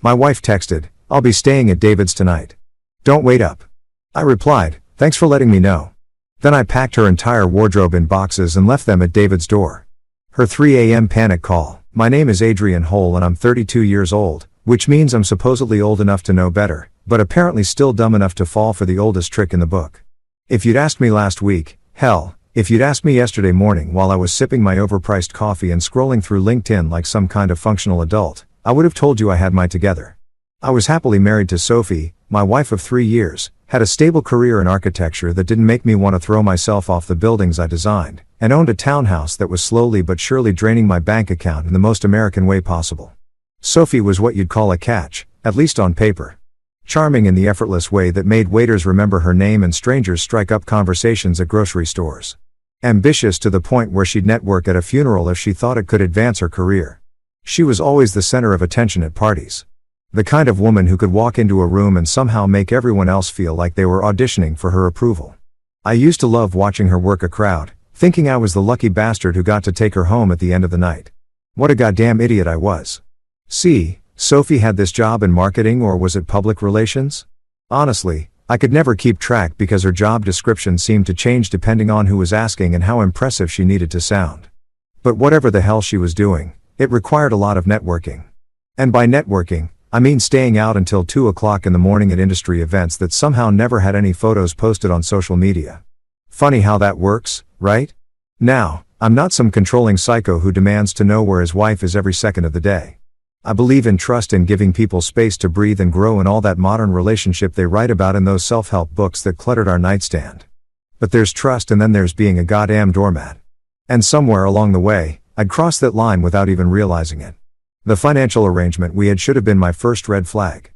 My wife texted, "I'll be staying at David's tonight. Don't wait up." I replied, "Thanks for letting me know." Then I packed her entire wardrobe in boxes and left them at David's door. Her 3 a.m. panic call. "My name is Adrian Hole and I'm 32 years old, which means I'm supposedly old enough to know better, but apparently still dumb enough to fall for the oldest trick in the book. If you'd asked me last week, hell, if you'd asked me yesterday morning while I was sipping my overpriced coffee and scrolling through LinkedIn like some kind of functional adult, I would have told you I had my together. I was happily married to Sophie, my wife of 3 years, had a stable career in architecture that didn't make me want to throw myself off the buildings I designed, and owned a townhouse that was slowly but surely draining my bank account in the most American way possible. Sophie was what you'd call a catch, at least on paper. Charming in the effortless way that made waiters remember her name and strangers strike up conversations at grocery stores. Ambitious to the point where she'd network at a funeral if she thought it could advance her career. She was always the center of attention at parties. The kind of woman who could walk into a room and somehow make everyone else feel like they were auditioning for her approval. I used to love watching her work a crowd, thinking I was the lucky bastard who got to take her home at the end of the night. What a goddamn idiot I was. See, Sophie had this job in marketing, or was it public relations? Honestly, I could never keep track because her job description seemed to change depending on who was asking and how impressive she needed to sound. But whatever the hell she was doing, it required a lot of networking. And by networking, I mean staying out until 2 o'clock in the morning at industry events that somehow never had any photos posted on social media. Funny how that works, right? Now, I'm not some controlling psycho who demands to know where his wife is every second of the day. I believe in trust and giving people space to breathe and grow in all that modern relationship they write about in those self-help books that cluttered our nightstand. But there's trust and then there's being a goddamn doormat. And somewhere along the way, I'd crossed that line without even realizing it. The financial arrangement we had should have been my first red flag.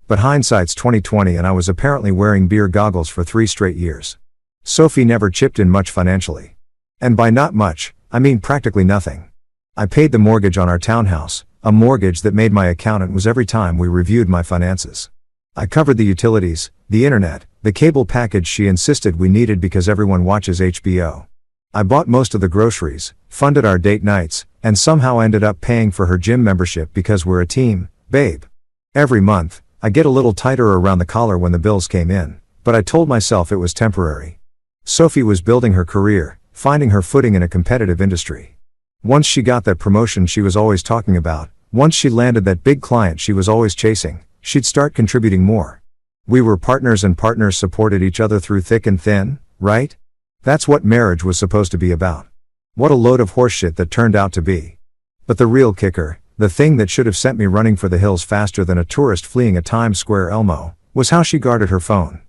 But hindsight's 20/20 and I was apparently wearing beer goggles for 3 straight years. Sophie never chipped in much financially. And by not much, I mean practically nothing. I paid the mortgage on our townhouse, a mortgage that made my accountant was every time we reviewed my finances. I covered the utilities, the internet, the cable package she insisted we needed because everyone watches HBO. I bought most of the groceries, funded our date nights, and somehow ended up paying for her gym membership because we're a team, babe. Every month, I get a little tighter around the collar when the bills came in, but I told myself it was temporary. Sophie was building her career, finding her footing in a competitive industry. Once she got that promotion she was always talking about, once she landed that big client she was always chasing, she'd start contributing more. We were partners and partners supported each other through thick and thin, right? That's what marriage was supposed to be about. What a load of horseshit that turned out to be. But the real kicker, the thing that should have sent me running for the hills faster than a tourist fleeing a Times Square Elmo, was how she guarded her phone.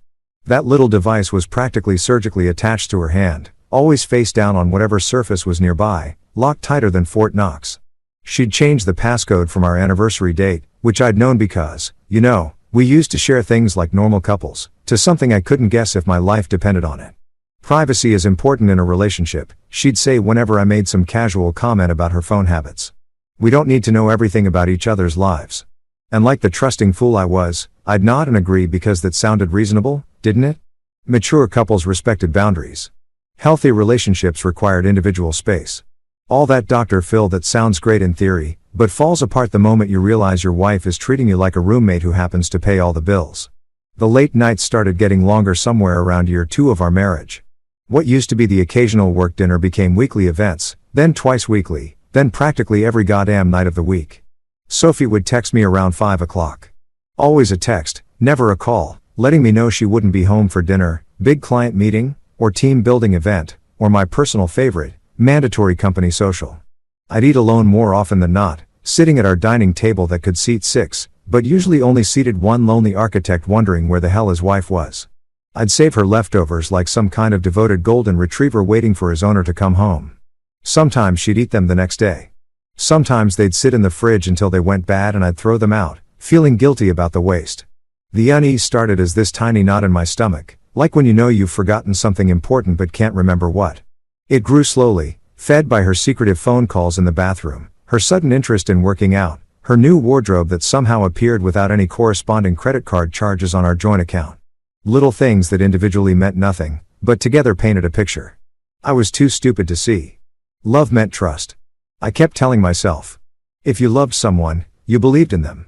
That little device was practically surgically attached to her hand, always face down on whatever surface was nearby, locked tighter than Fort Knox. She'd changed the passcode from our anniversary date, which I'd known because, you know, we used to share things like normal couples, to something I couldn't guess if my life depended on it. Privacy is important in a relationship, she'd say whenever I made some casual comment about her phone habits. We don't need to know everything about each other's lives. And like the trusting fool I was, I'd nod and agree because that sounded reasonable, didn't it? Mature couples respected boundaries. Healthy relationships required individual space. All that Dr. Phil that sounds great in theory, but falls apart the moment you realize your wife is treating you like a roommate who happens to pay all the bills. The late nights started getting longer somewhere around year 2 of our marriage. What used to be the occasional work dinner became weekly events, then twice weekly, then practically every goddamn night of the week. Sophie would text me around 5 o'clock. Always a text, never a call, letting me know she wouldn't be home for dinner, big client meeting, or team building event, or my personal favorite, mandatory company social. I'd eat alone more often than not, sitting at our dining table that could seat 6, but usually only seated one lonely architect wondering where the hell his wife was. I'd save her leftovers like some kind of devoted golden retriever waiting for his owner to come home. Sometimes she'd eat them the next day. Sometimes they'd sit in the fridge until they went bad and I'd throw them out, feeling guilty about the waste. The unease started as this tiny knot in my stomach, like when you know you've forgotten something important but can't remember what. It grew slowly, fed by her secretive phone calls in the bathroom, her sudden interest in working out, her new wardrobe that somehow appeared without any corresponding credit card charges on our joint account. Little things that individually meant nothing, but together painted a picture. I was too stupid to see. Love meant trust. I kept telling myself, if you loved someone, you believed in them.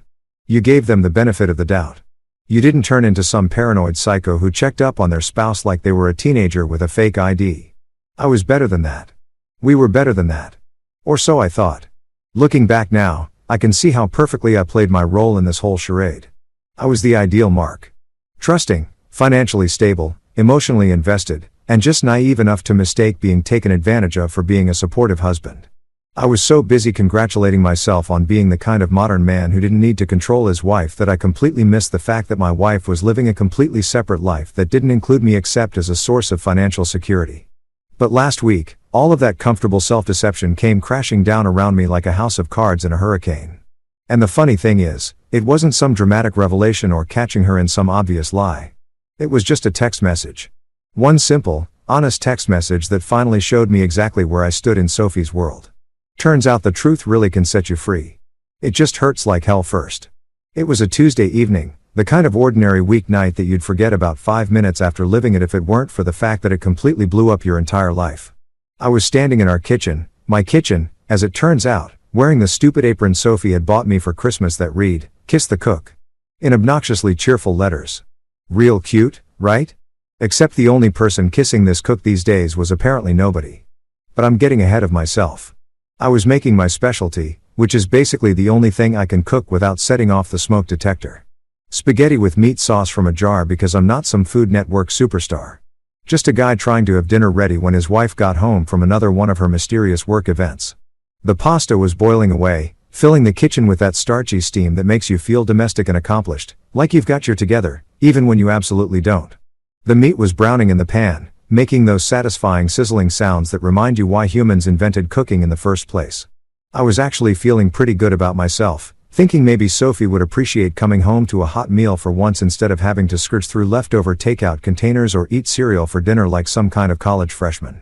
You gave them the benefit of the doubt. You didn't turn into some paranoid psycho who checked up on their spouse like they were a teenager with a fake ID. I was better than that. We were better than that. Or so I thought. Looking back now, I can see how perfectly I played my role in this whole charade. I was the ideal mark. Trusting, financially stable, emotionally invested, and just naive enough to mistake being taken advantage of for being a supportive husband. I was so busy congratulating myself on being the kind of modern man who didn't need to control his wife that I completely missed the fact that my wife was living a completely separate life that didn't include me except as a source of financial security. But last week, all of that comfortable self-deception came crashing down around me like a house of cards in a hurricane. And the funny thing is, it wasn't some dramatic revelation or catching her in some obvious lie. It was just a text message. One simple, honest text message that finally showed me exactly where I stood in Sophie's world. Turns out the truth really can set you free. It just hurts like hell first. It was a Tuesday evening, the kind of ordinary weeknight that you'd forget about 5 minutes after living it if it weren't for the fact that it completely blew up your entire life. I was standing in our kitchen, my kitchen, as it turns out, wearing the stupid apron Sophie had bought me for Christmas that read, "Kiss the cook." In obnoxiously cheerful letters. Real cute, right? Except the only person kissing this cook these days was apparently nobody. But I'm getting ahead of myself. I was making my specialty, which is basically the only thing I can cook without setting off the smoke detector. Spaghetti with meat sauce from a jar because I'm not some Food Network superstar. Just a guy trying to have dinner ready when his wife got home from another one of her mysterious work events. The pasta was boiling away, filling the kitchen with that starchy steam that makes you feel domestic and accomplished, like you've got your together, even when you absolutely don't. The meat was browning in the pan, making those satisfying sizzling sounds that remind you why humans invented cooking in the first place. I was actually feeling pretty good about myself, thinking maybe Sophie would appreciate coming home to a hot meal for once instead of having to scrounge through leftover takeout containers or eat cereal for dinner like some kind of college freshman.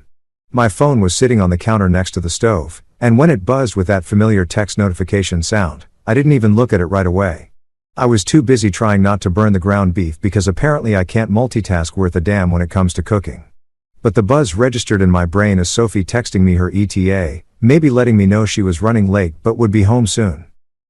My phone was sitting on the counter next to the stove, and when it buzzed with that familiar text notification sound, I didn't even look at it right away. I was too busy trying not to burn the ground beef because apparently I can't multitask worth a damn when it comes to cooking. But the buzz registered in my brain as Sophie texting me her ETA, maybe letting me know she was running late but would be home soon.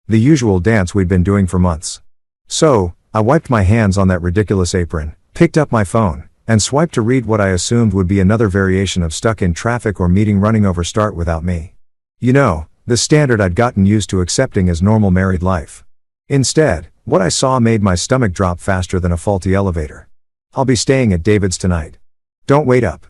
The usual dance we'd been doing for months. So, I wiped my hands on that ridiculous apron, picked up my phone, and swiped to read what I assumed would be another variation of stuck in traffic or meeting running over start without me. You know, the standard I'd gotten used to accepting as normal married life. Instead, what I saw made my stomach drop faster than a faulty elevator. "I'll be staying at David's tonight. Don't wait up."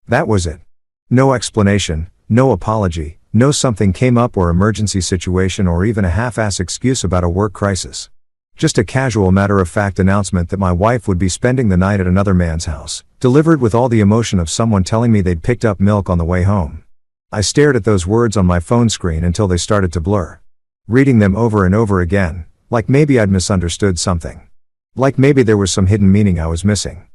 That was it. No explanation, no apology, no something came up or emergency situation or even a half-ass excuse about a work crisis. Just a casual matter-of-fact announcement that my wife would be spending the night at another man's house, delivered with all the emotion of someone telling me they'd picked up milk on the way home. I stared at those words on my phone screen until they started to blur. Reading them over and over again, like maybe I'd misunderstood something. Like maybe there was some hidden meaning I was missing.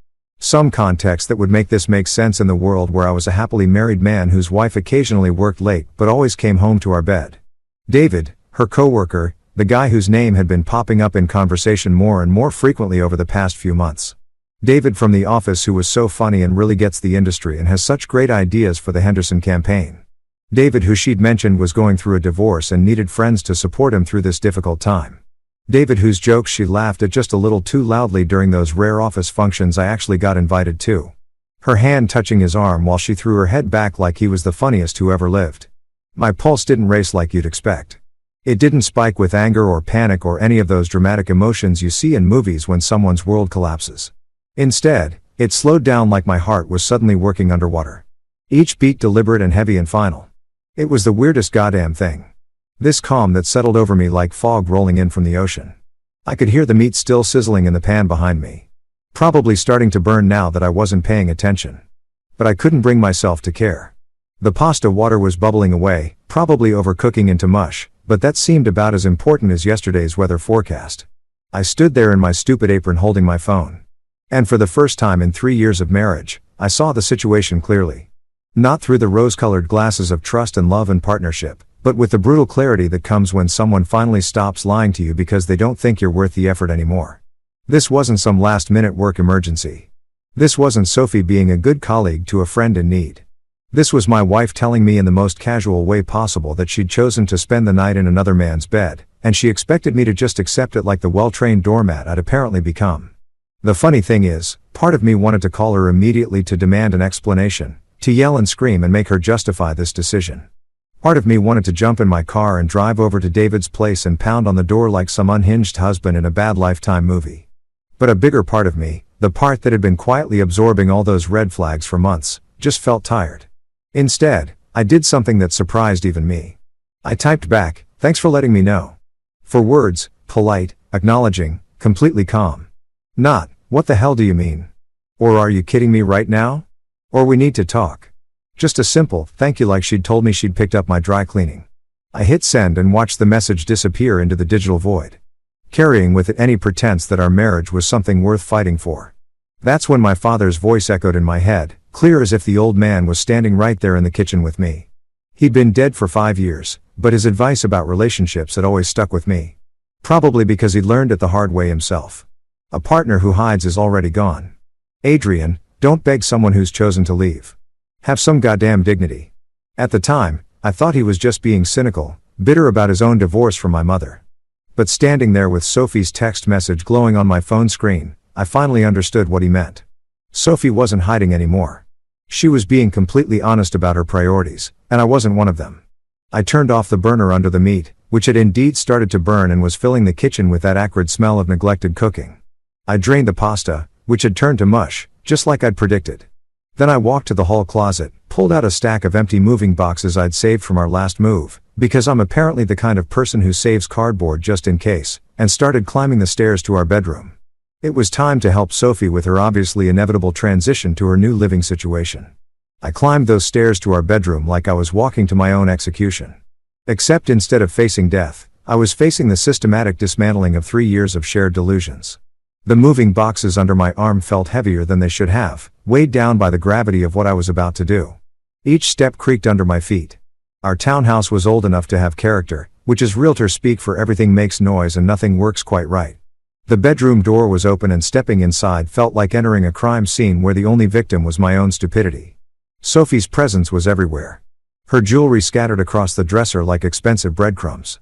Some context that would make this make sense in the world where I was a happily married man whose wife occasionally worked late but always came home to our bed. David, her coworker, the guy whose name had been popping up in conversation more and more frequently over the past few months. David from the office who was so funny and really gets the industry and has such great ideas for the Henderson campaign. David who she'd mentioned was going through a divorce and needed friends to support him through this difficult time. David whose jokes she laughed at just a little too loudly during those rare office functions I actually got invited to. Her hand touching his arm while she threw her head back like he was the funniest who ever lived. My pulse didn't race like you'd expect. It didn't spike with anger or panic or any of those dramatic emotions you see in movies when someone's world collapses. Instead, it slowed down like my heart was suddenly working underwater. Each beat deliberate and heavy and final. It was the weirdest goddamn thing. This calm that settled over me like fog rolling in from the ocean. I could hear the meat still sizzling in the pan behind me. Probably starting to burn now that I wasn't paying attention. But I couldn't bring myself to care. The pasta water was bubbling away, probably overcooking into mush, but that seemed about as important as yesterday's weather forecast. I stood there in my stupid apron holding my phone. And for the first time in 3 years of marriage, I saw the situation clearly. Not through the rose-colored glasses of trust and love and partnership, but with the brutal clarity that comes when someone finally stops lying to you because they don't think you're worth the effort anymore. This wasn't some last-minute work emergency. This wasn't Sophie being a good colleague to a friend in need. This was my wife telling me in the most casual way possible that she'd chosen to spend the night in another man's bed, and she expected me to just accept it like the well-trained doormat I'd apparently become. The funny thing is, part of me wanted to call her immediately to demand an explanation, to yell and scream and make her justify this decision. Part of me wanted to jump in my car and drive over to David's place and pound on the door like some unhinged husband in a bad Lifetime movie. But a bigger part of me, the part that had been quietly absorbing all those red flags for months, just felt tired. Instead, I did something that surprised even me. I typed back, "Thanks for letting me know." 4 words, polite, acknowledging, completely calm. Not, "What the hell do you mean?" Or "Are you kidding me right now?" Or "We need to talk." Just a simple, "Thank you," like she'd told me she'd picked up my dry cleaning. I hit send and watched the message disappear into the digital void, carrying with it any pretense that our marriage was something worth fighting for. That's when my father's voice echoed in my head, clear as if the old man was standing right there in the kitchen with me. He'd been dead for 5 years, but his advice about relationships had always stuck with me. Probably because he'd learned it the hard way himself. A partner who hides is already gone. Adrian, don't beg someone who's chosen to leave. Have some goddamn dignity. At the time, I thought he was just being cynical, bitter about his own divorce from my mother. But standing there with Sophie's text message glowing on my phone screen, I finally understood what he meant. Sophie wasn't hiding anymore. She was being completely honest about her priorities, and I wasn't one of them. I turned off the burner under the meat, which had indeed started to burn and was filling the kitchen with that acrid smell of neglected cooking. I drained the pasta, which had turned to mush, just like I'd predicted. Then I walked to the hall closet, pulled out a stack of empty moving boxes I'd saved from our last move, because I'm apparently the kind of person who saves cardboard just in case, and started climbing the stairs to our bedroom. It was time to help Sophie with her obviously inevitable transition to her new living situation. I climbed those stairs to our bedroom like I was walking to my own execution. Except instead of facing death, I was facing the systematic dismantling of 3 years of shared delusions. The moving boxes under my arm felt heavier than they should have, weighed down by the gravity of what I was about to do. Each step creaked under my feet. Our townhouse was old enough to have character, which is realtor speak for everything makes noise and nothing works quite right. The bedroom door was open and stepping inside felt like entering a crime scene where the only victim was my own stupidity. Sophie's presence was everywhere. Her jewelry scattered across the dresser like expensive breadcrumbs.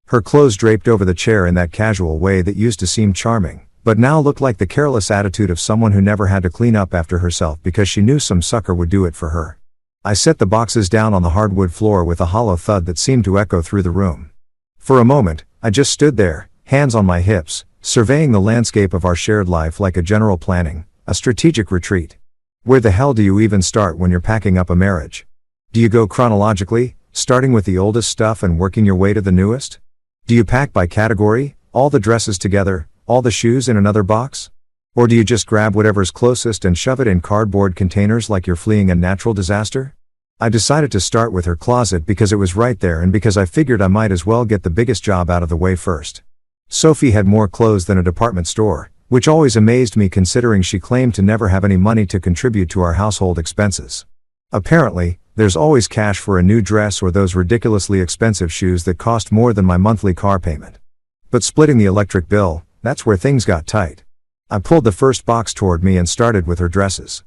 Her clothes draped over the chair in that casual way that used to seem charming, but now looked like the careless attitude of someone who never had to clean up after herself because she knew some sucker would do it for her. I set the boxes down on the hardwood floor with a hollow thud that seemed to echo through the room. For a moment, I just stood there, hands on my hips, surveying the landscape of our shared life like a general planning, a strategic retreat. Where the hell do you even start when you're packing up a marriage? Do you go chronologically, starting with the oldest stuff and working your way to the newest? Do you pack by category, all the dresses together, all the shoes in another box? Or do you just grab whatever's closest and shove it in cardboard containers like you're fleeing a natural disaster? I decided to start with her closet because it was right there and because I figured I might as well get the biggest job out of the way first. Sophie had more clothes than a department store, which always amazed me considering she claimed to never have any money to contribute to our household expenses. Apparently, there's always cash for a new dress or those ridiculously expensive shoes that cost more than my monthly car payment. But splitting the electric bill, that's where things got tight. I pulled the first box toward me and started with her dresses.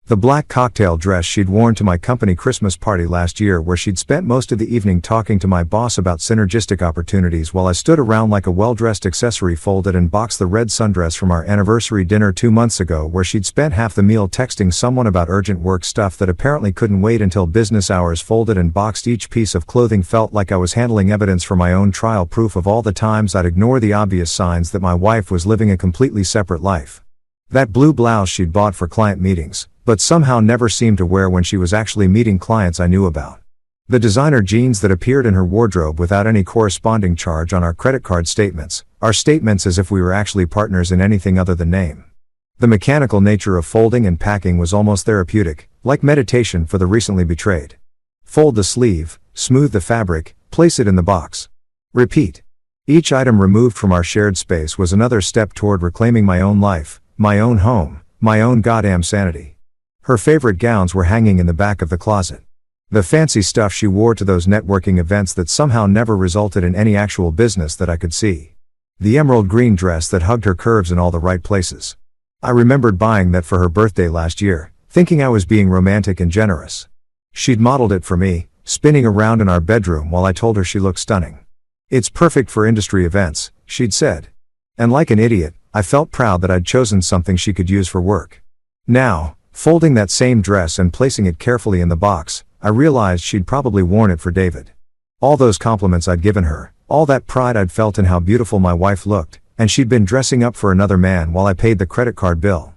The black cocktail dress she'd worn to my company Christmas party last year where she'd spent most of the evening talking to my boss about synergistic opportunities while I stood around like a well-dressed accessory folded and boxed the red sundress from our anniversary dinner 2 months ago where she'd spent half the meal texting someone about urgent work stuff that apparently couldn't wait until business hours folded and boxed each piece of clothing felt like I was handling evidence for my own trial proof of all the times I'd ignore the obvious signs that my wife was living a completely separate life. That blue blouse she'd bought for client meetings, but somehow never seemed to wear when she was actually meeting clients I knew about. The designer jeans that appeared in her wardrobe without any corresponding charge on our credit card statements, our statements as if we were actually partners in anything other than name. The mechanical nature of folding and packing was almost therapeutic, like meditation for the recently betrayed. Fold the sleeve, smooth the fabric, place it in the box. Repeat. Each item removed from our shared space was another step toward reclaiming my own life, my own home, my own goddamn sanity. Her favorite gowns were hanging in the back of the closet. The fancy stuff she wore to those networking events that somehow never resulted in any actual business that I could see. The emerald green dress that hugged her curves in all the right places. I remembered buying that for her birthday last year, thinking I was being romantic and generous. She'd modeled it for me, spinning around in our bedroom while I told her she looked stunning. "It's perfect for industry events," she'd said. And like an idiot, I felt proud that I'd chosen something she could use for work. Now, folding that same dress and placing it carefully in the box, I realized she'd probably worn it for David. All those compliments I'd given her, all that pride I'd felt in how beautiful my wife looked, and she'd been dressing up for another man while I paid the credit card bill.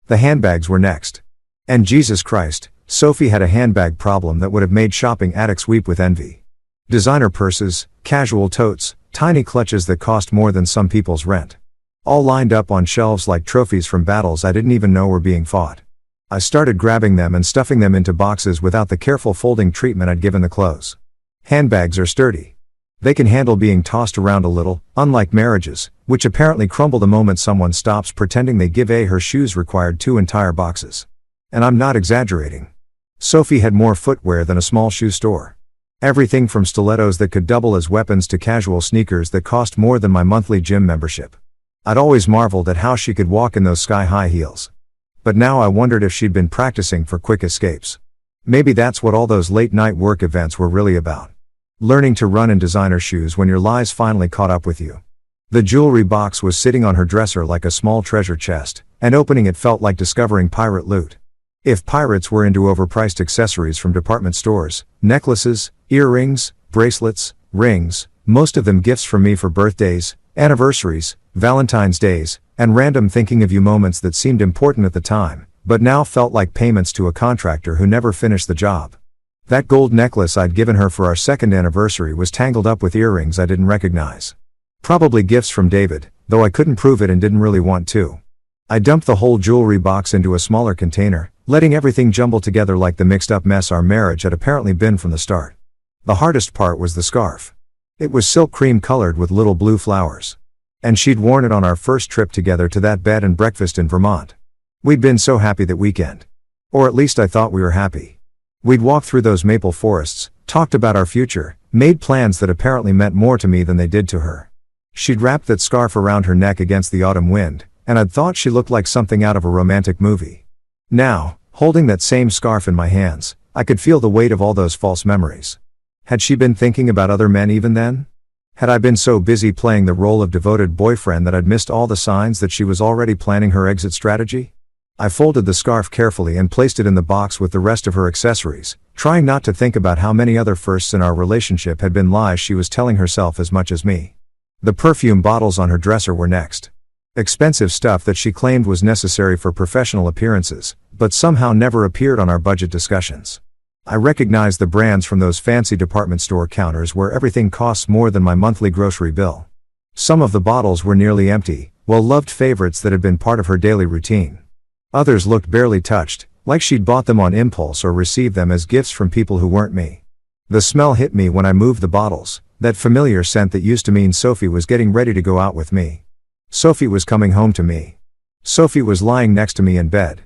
The handbags were next. And Jesus Christ, Sophie had a handbag problem that would have made shopping addicts weep with envy. Designer purses, casual totes, tiny clutches that cost more than some people's rent. All lined up on shelves like trophies from battles I didn't even know were being fought. I started grabbing them and stuffing them into boxes without the careful folding treatment I'd given the clothes. Handbags are sturdy. They can handle being tossed around a little, unlike marriages, which apparently crumble the moment someone stops pretending they give her shoes required 2 entire boxes. And I'm not exaggerating. Sophie had more footwear than a small shoe store. Everything from stilettos that could double as weapons to casual sneakers that cost more than my monthly gym membership. I'd always marveled at how she could walk in those sky-high heels. But now I wondered if she'd been practicing for quick escapes. Maybe that's what all those late-night work events were really about. Learning to run in designer shoes when your lies finally caught up with you. The jewelry box was sitting on her dresser like a small treasure chest, and opening it felt like discovering pirate loot. If pirates were into overpriced accessories from department stores, necklaces, earrings, bracelets, rings, most of them gifts from me for birthdays, anniversaries, Valentine's days, and random thinking of you moments that seemed important at the time, but now felt like payments to a contractor who never finished the job. That gold necklace I'd given her for our second anniversary was tangled up with earrings I didn't recognize. Probably gifts from David, though I couldn't prove it and didn't really want to. I dumped the whole jewelry box into a smaller container, letting everything jumble together like the mixed-up mess our marriage had apparently been from the start. The hardest part was the scarf. It was silk cream colored with little blue flowers. And she'd worn it on our first trip together to that bed and breakfast in Vermont. We'd been so happy that weekend. Or at least I thought we were happy. We'd walked through those maple forests, talked about our future, made plans that apparently meant more to me than they did to her. She'd wrapped that scarf around her neck against the autumn wind, and I'd thought she looked like something out of a romantic movie. Now, holding that same scarf in my hands, I could feel the weight of all those false memories. Had she been thinking about other men even then? Had I been so busy playing the role of devoted boyfriend that I'd missed all the signs that she was already planning her exit strategy? I folded the scarf carefully and placed it in the box with the rest of her accessories, trying not to think about how many other firsts in our relationship had been lies she was telling herself as much as me. The perfume bottles on her dresser were next. Expensive stuff that she claimed was necessary for professional appearances, but somehow never appeared on our budget discussions. I recognized the brands from those fancy department store counters where everything costs more than my monthly grocery bill. Some of the bottles were nearly empty, well-loved favorites that had been part of her daily routine. Others looked barely touched, like she'd bought them on impulse or received them as gifts from people who weren't me. The smell hit me when I moved the bottles, that familiar scent that used to mean Sophie was getting ready to go out with me. Sophie was coming home to me. Sophie was lying next to me in bed.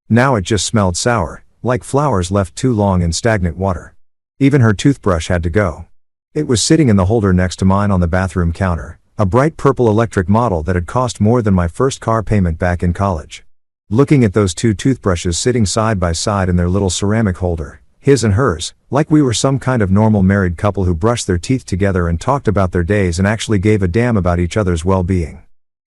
Now it just smelled sour, like flowers left too long in stagnant water. Even her toothbrush had to go. It was sitting in the holder next to mine on the bathroom counter, a bright purple electric model that had cost more than my first car payment back in college. Looking at those two toothbrushes sitting side by side in their little ceramic holder, his and hers, like we were some kind of normal married couple who brushed their teeth together and talked about their days and actually gave a damn about each other's well-being.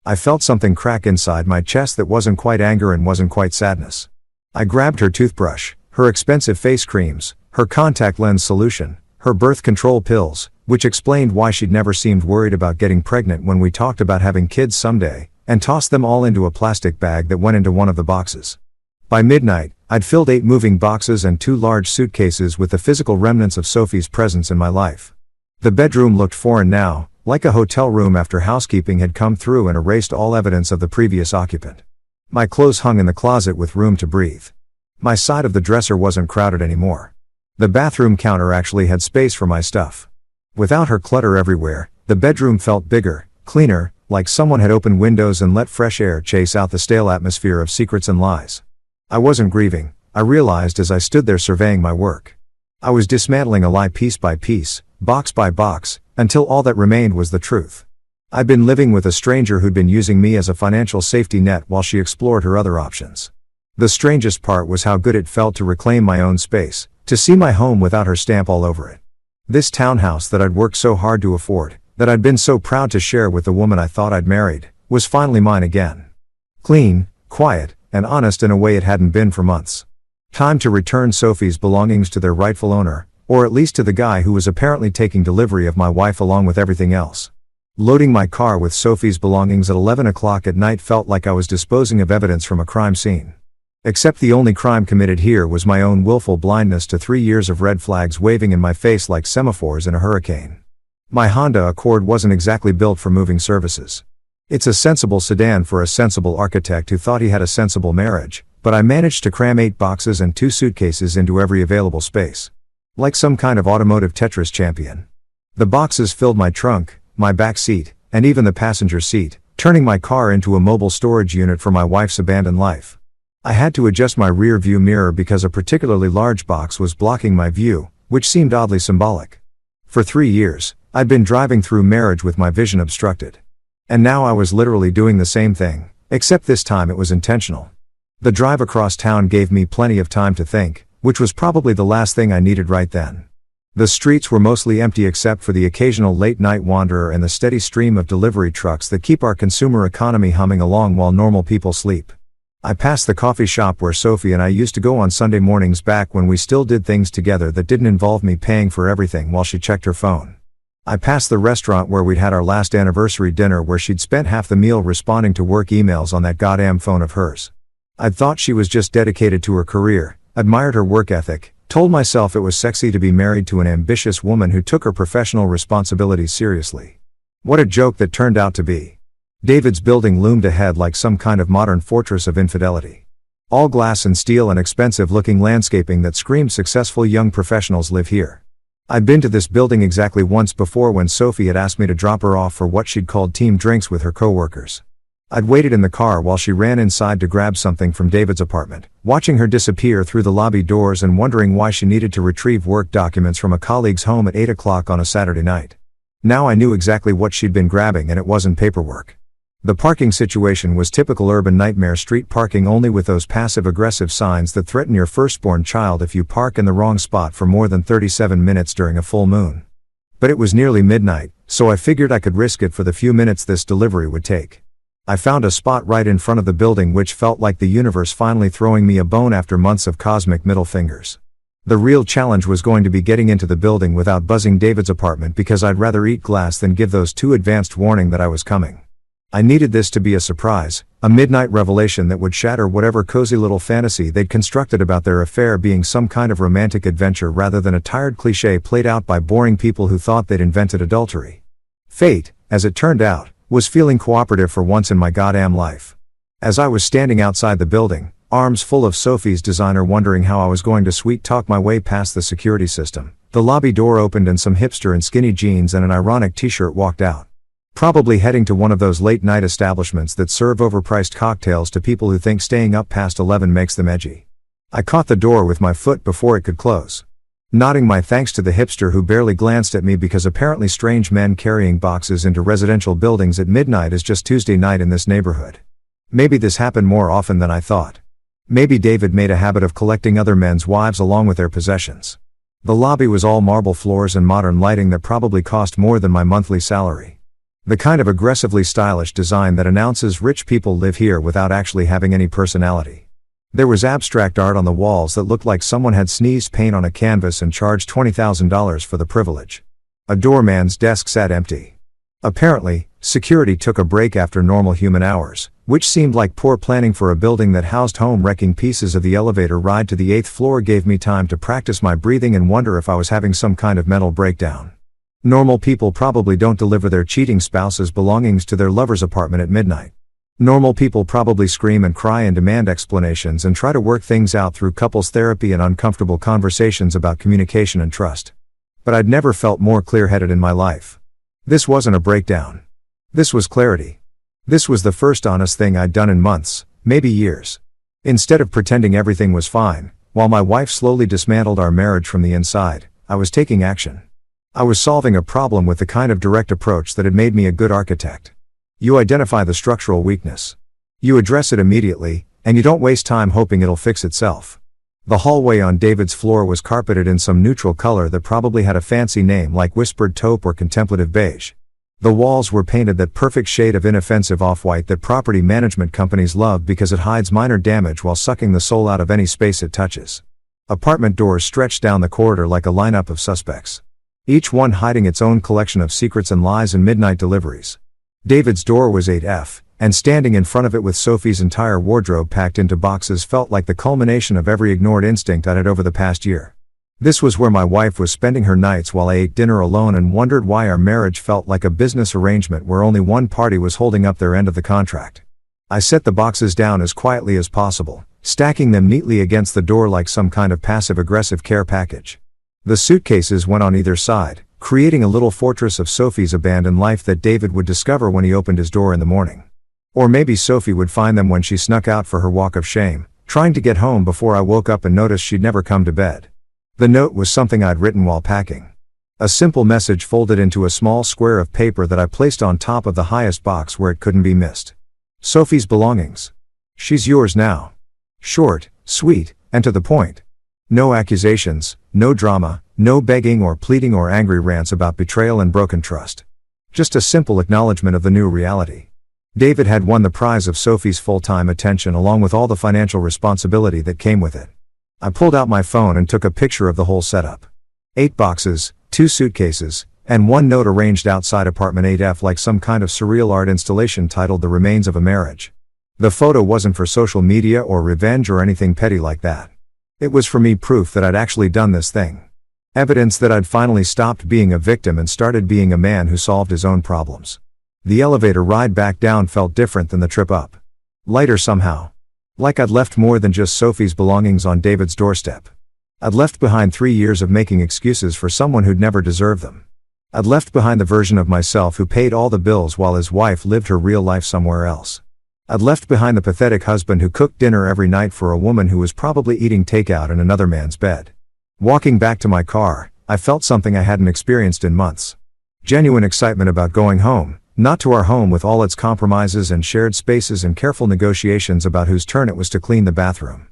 I felt something crack inside my chest that wasn't quite anger and wasn't quite sadness. I grabbed her toothbrush, her expensive face creams, her contact lens solution, her birth control pills, which explained why she'd never seemed worried about getting pregnant when we talked about having kids someday, and tossed them all into a plastic bag that went into one of the boxes. By midnight, I'd filled 8 moving boxes and 2 large suitcases with the physical remnants of Sophie's presence in my life. The bedroom looked foreign now, like a hotel room after housekeeping had come through and erased all evidence of the previous occupant. My clothes hung in the closet with room to breathe. My side of the dresser wasn't crowded anymore. The bathroom counter actually had space for my stuff. Without her clutter everywhere, the bedroom felt bigger, cleaner, like someone had opened windows and let fresh air chase out the stale atmosphere of secrets and lies. I wasn't grieving, I realized as I stood there surveying my work. I was dismantling a lie piece by piece, box by box, until all that remained was the truth. I'd been living with a stranger who'd been using me as a financial safety net while she explored her other options. The strangest part was how good it felt to reclaim my own space, to see my home without her stamp all over it. This townhouse that I'd worked so hard to afford, that I'd been so proud to share with the woman I thought I'd married, was finally mine again. Clean, quiet, and honest in a way it hadn't been for months. Time to return Sophie's belongings to their rightful owner, or at least to the guy who was apparently taking delivery of my wife along with everything else. Loading my car with Sophie's belongings at 11 o'clock at night felt like I was disposing of evidence from a crime scene. Except the only crime committed here was my own willful blindness to 3 years of red flags waving in my face like semaphores in a hurricane. My Honda Accord wasn't exactly built for moving services. It's a sensible sedan for a sensible architect who thought he had a sensible marriage, but I managed to cram 8 boxes and 2 suitcases into every available space. Like some kind of automotive Tetris champion. The boxes filled my trunk, my back seat, and even the passenger seat, turning my car into a mobile storage unit for my wife's abandoned life. I had to adjust my rear view mirror because a particularly large box was blocking my view, which seemed oddly symbolic. For 3 years, I'd been driving through marriage with my vision obstructed. And now I was literally doing the same thing, except this time it was intentional. The drive across town gave me plenty of time to think, which was probably the last thing I needed right then. The streets were mostly empty except for the occasional late-night wanderer and the steady stream of delivery trucks that keep our consumer economy humming along while normal people sleep. I passed the coffee shop where Sophie and I used to go on Sunday mornings back when we still did things together that didn't involve me paying for everything while she checked her phone. I passed the restaurant where we'd had our last anniversary dinner where she'd spent half the meal responding to work emails on that goddamn phone of hers. I'd thought she was just dedicated to her career, admired her work ethic, told myself it was sexy to be married to an ambitious woman who took her professional responsibilities seriously. What a joke that turned out to be. David's building loomed ahead like some kind of modern fortress of infidelity. All glass and steel and expensive-looking landscaping that screamed successful young professionals live here. I'd been to this building exactly once before when Sophie had asked me to drop her off for what she'd called team drinks with her coworkers. I'd waited in the car while she ran inside to grab something from David's apartment, watching her disappear through the lobby doors and wondering why she needed to retrieve work documents from a colleague's home at 8 o'clock on a Saturday night. Now I knew exactly what she'd been grabbing and it wasn't paperwork. The parking situation was typical urban nightmare street parking, only with those passive-aggressive signs that threaten your firstborn child if you park in the wrong spot for more than 37 minutes during a full moon. But it was nearly midnight, so I figured I could risk it for the few minutes this delivery would take. I found a spot right in front of the building which felt like the universe finally throwing me a bone after months of cosmic middle fingers. The real challenge was going to be getting into the building without buzzing David's apartment because I'd rather eat glass than give those 2 advanced warning that I was coming. I needed this to be a surprise, a midnight revelation that would shatter whatever cozy little fantasy they'd constructed about their affair being some kind of romantic adventure rather than a tired cliché played out by boring people who thought they'd invented adultery. Fate, as it turned out, was feeling cooperative for once in my goddamn life. As I was standing outside the building, arms full of Sophie's designer, wondering how I was going to sweet talk my way past the security system, the lobby door opened and some hipster in skinny jeans and an ironic t-shirt walked out. Probably heading to one of those late-night establishments that serve overpriced cocktails to people who think staying up past 11 makes them edgy. I caught the door with my foot before it could close. Nodding my thanks to the hipster who barely glanced at me because apparently strange men carrying boxes into residential buildings at midnight is just Tuesday night in this neighborhood. Maybe this happened more often than I thought. Maybe David made a habit of collecting other men's wives along with their possessions. The lobby was all marble floors and modern lighting that probably cost more than my monthly salary. The kind of aggressively stylish design that announces rich people live here without actually having any personality. There was abstract art on the walls that looked like someone had sneezed paint on a canvas and charged $20,000 for the privilege. A doorman's desk sat empty. Apparently, security took a break after normal human hours, which seemed like poor planning for a building that housed home-wrecking pieces. Of the elevator ride to the 8th floor gave me time to practice my breathing and wonder if I was having some kind of mental breakdown. Normal people probably don't deliver their cheating spouse's belongings to their lover's apartment at midnight. Normal people probably scream and cry and demand explanations and try to work things out through couples therapy and uncomfortable conversations about communication and trust. But I'd never felt more clear-headed in my life. This wasn't a breakdown. This was clarity. This was the first honest thing I'd done in months, maybe years. Instead of pretending everything was fine, while my wife slowly dismantled our marriage from the inside, I was taking action. I was solving a problem with the kind of direct approach that had made me a good architect. You identify the structural weakness. You address it immediately, and you don't waste time hoping it'll fix itself. The hallway on David's floor was carpeted in some neutral color that probably had a fancy name like whispered taupe or contemplative beige. The walls were painted that perfect shade of inoffensive off-white that property management companies love because it hides minor damage while sucking the soul out of any space it touches. Apartment doors stretched down the corridor like a lineup of suspects, each one hiding its own collection of secrets and lies and midnight deliveries. David's door was 8F, and standing in front of it with Sophie's entire wardrobe packed into boxes felt like the culmination of every ignored instinct I'd had over the past year. This was where my wife was spending her nights while I ate dinner alone and wondered why our marriage felt like a business arrangement where only one party was holding up their end of the contract. I set the boxes down as quietly as possible, stacking them neatly against the door like some kind of passive-aggressive care package. The suitcases went on either side, creating a little fortress of Sophie's abandoned life that David would discover when he opened his door in the morning. Or maybe Sophie would find them when she snuck out for her walk of shame, trying to get home before I woke up and noticed she'd never come to bed. The note was something I'd written while packing. A simple message folded into a small square of paper that I placed on top of the highest box where it couldn't be missed. Sophie's belongings. She's yours now. Short, sweet, and to the point. No accusations, no drama, no begging or pleading or angry rants about betrayal and broken trust. Just a simple acknowledgement of the new reality. David had won the prize of Sophie's full-time attention along with all the financial responsibility that came with it. I pulled out my phone and took a picture of the whole setup. 8 boxes, 2 suitcases, and 1 note arranged outside apartment 8F like some kind of surreal art installation titled The Remains of a Marriage. The photo wasn't for social media or revenge or anything petty like that. It was for me proof that I'd actually done this thing. Evidence that I'd finally stopped being a victim and started being a man who solved his own problems. The elevator ride back down felt different than the trip up. Lighter somehow. Like I'd left more than just Sophie's belongings on David's doorstep. I'd left behind 3 years of making excuses for someone who'd never deserved them. I'd left behind the version of myself who paid all the bills while his wife lived her real life somewhere else. I'd left behind the pathetic husband who cooked dinner every night for a woman who was probably eating takeout in another man's bed. Walking back to my car, I felt something I hadn't experienced in months. Genuine excitement about going home, not to our home with all its compromises and shared spaces and careful negotiations about whose turn it was to clean the bathroom.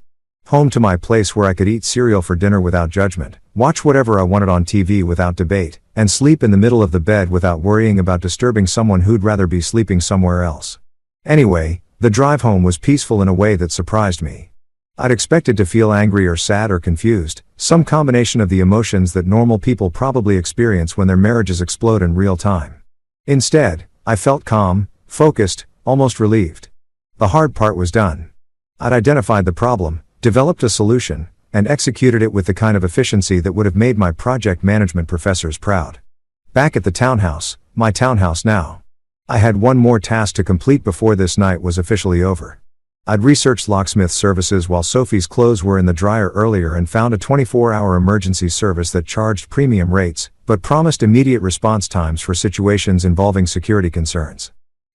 Home to my place where I could eat cereal for dinner without judgment, watch whatever I wanted on TV without debate, and sleep in the middle of the bed without worrying about disturbing someone who'd rather be sleeping somewhere else. Anyway, the drive home was peaceful in a way that surprised me. I'd expected to feel angry or sad or confused, some combination of the emotions that normal people probably experience when their marriages explode in real time. Instead, I felt calm, focused, almost relieved. The hard part was done. I'd identified the problem, developed a solution, and executed it with the kind of efficiency that would have made my project management professors proud. Back at the townhouse, my townhouse now. I had one more task to complete before this night was officially over. I'd researched locksmith services while Sophie's clothes were in the dryer earlier and found a 24-hour emergency service that charged premium rates, but promised immediate response times for situations involving security concerns.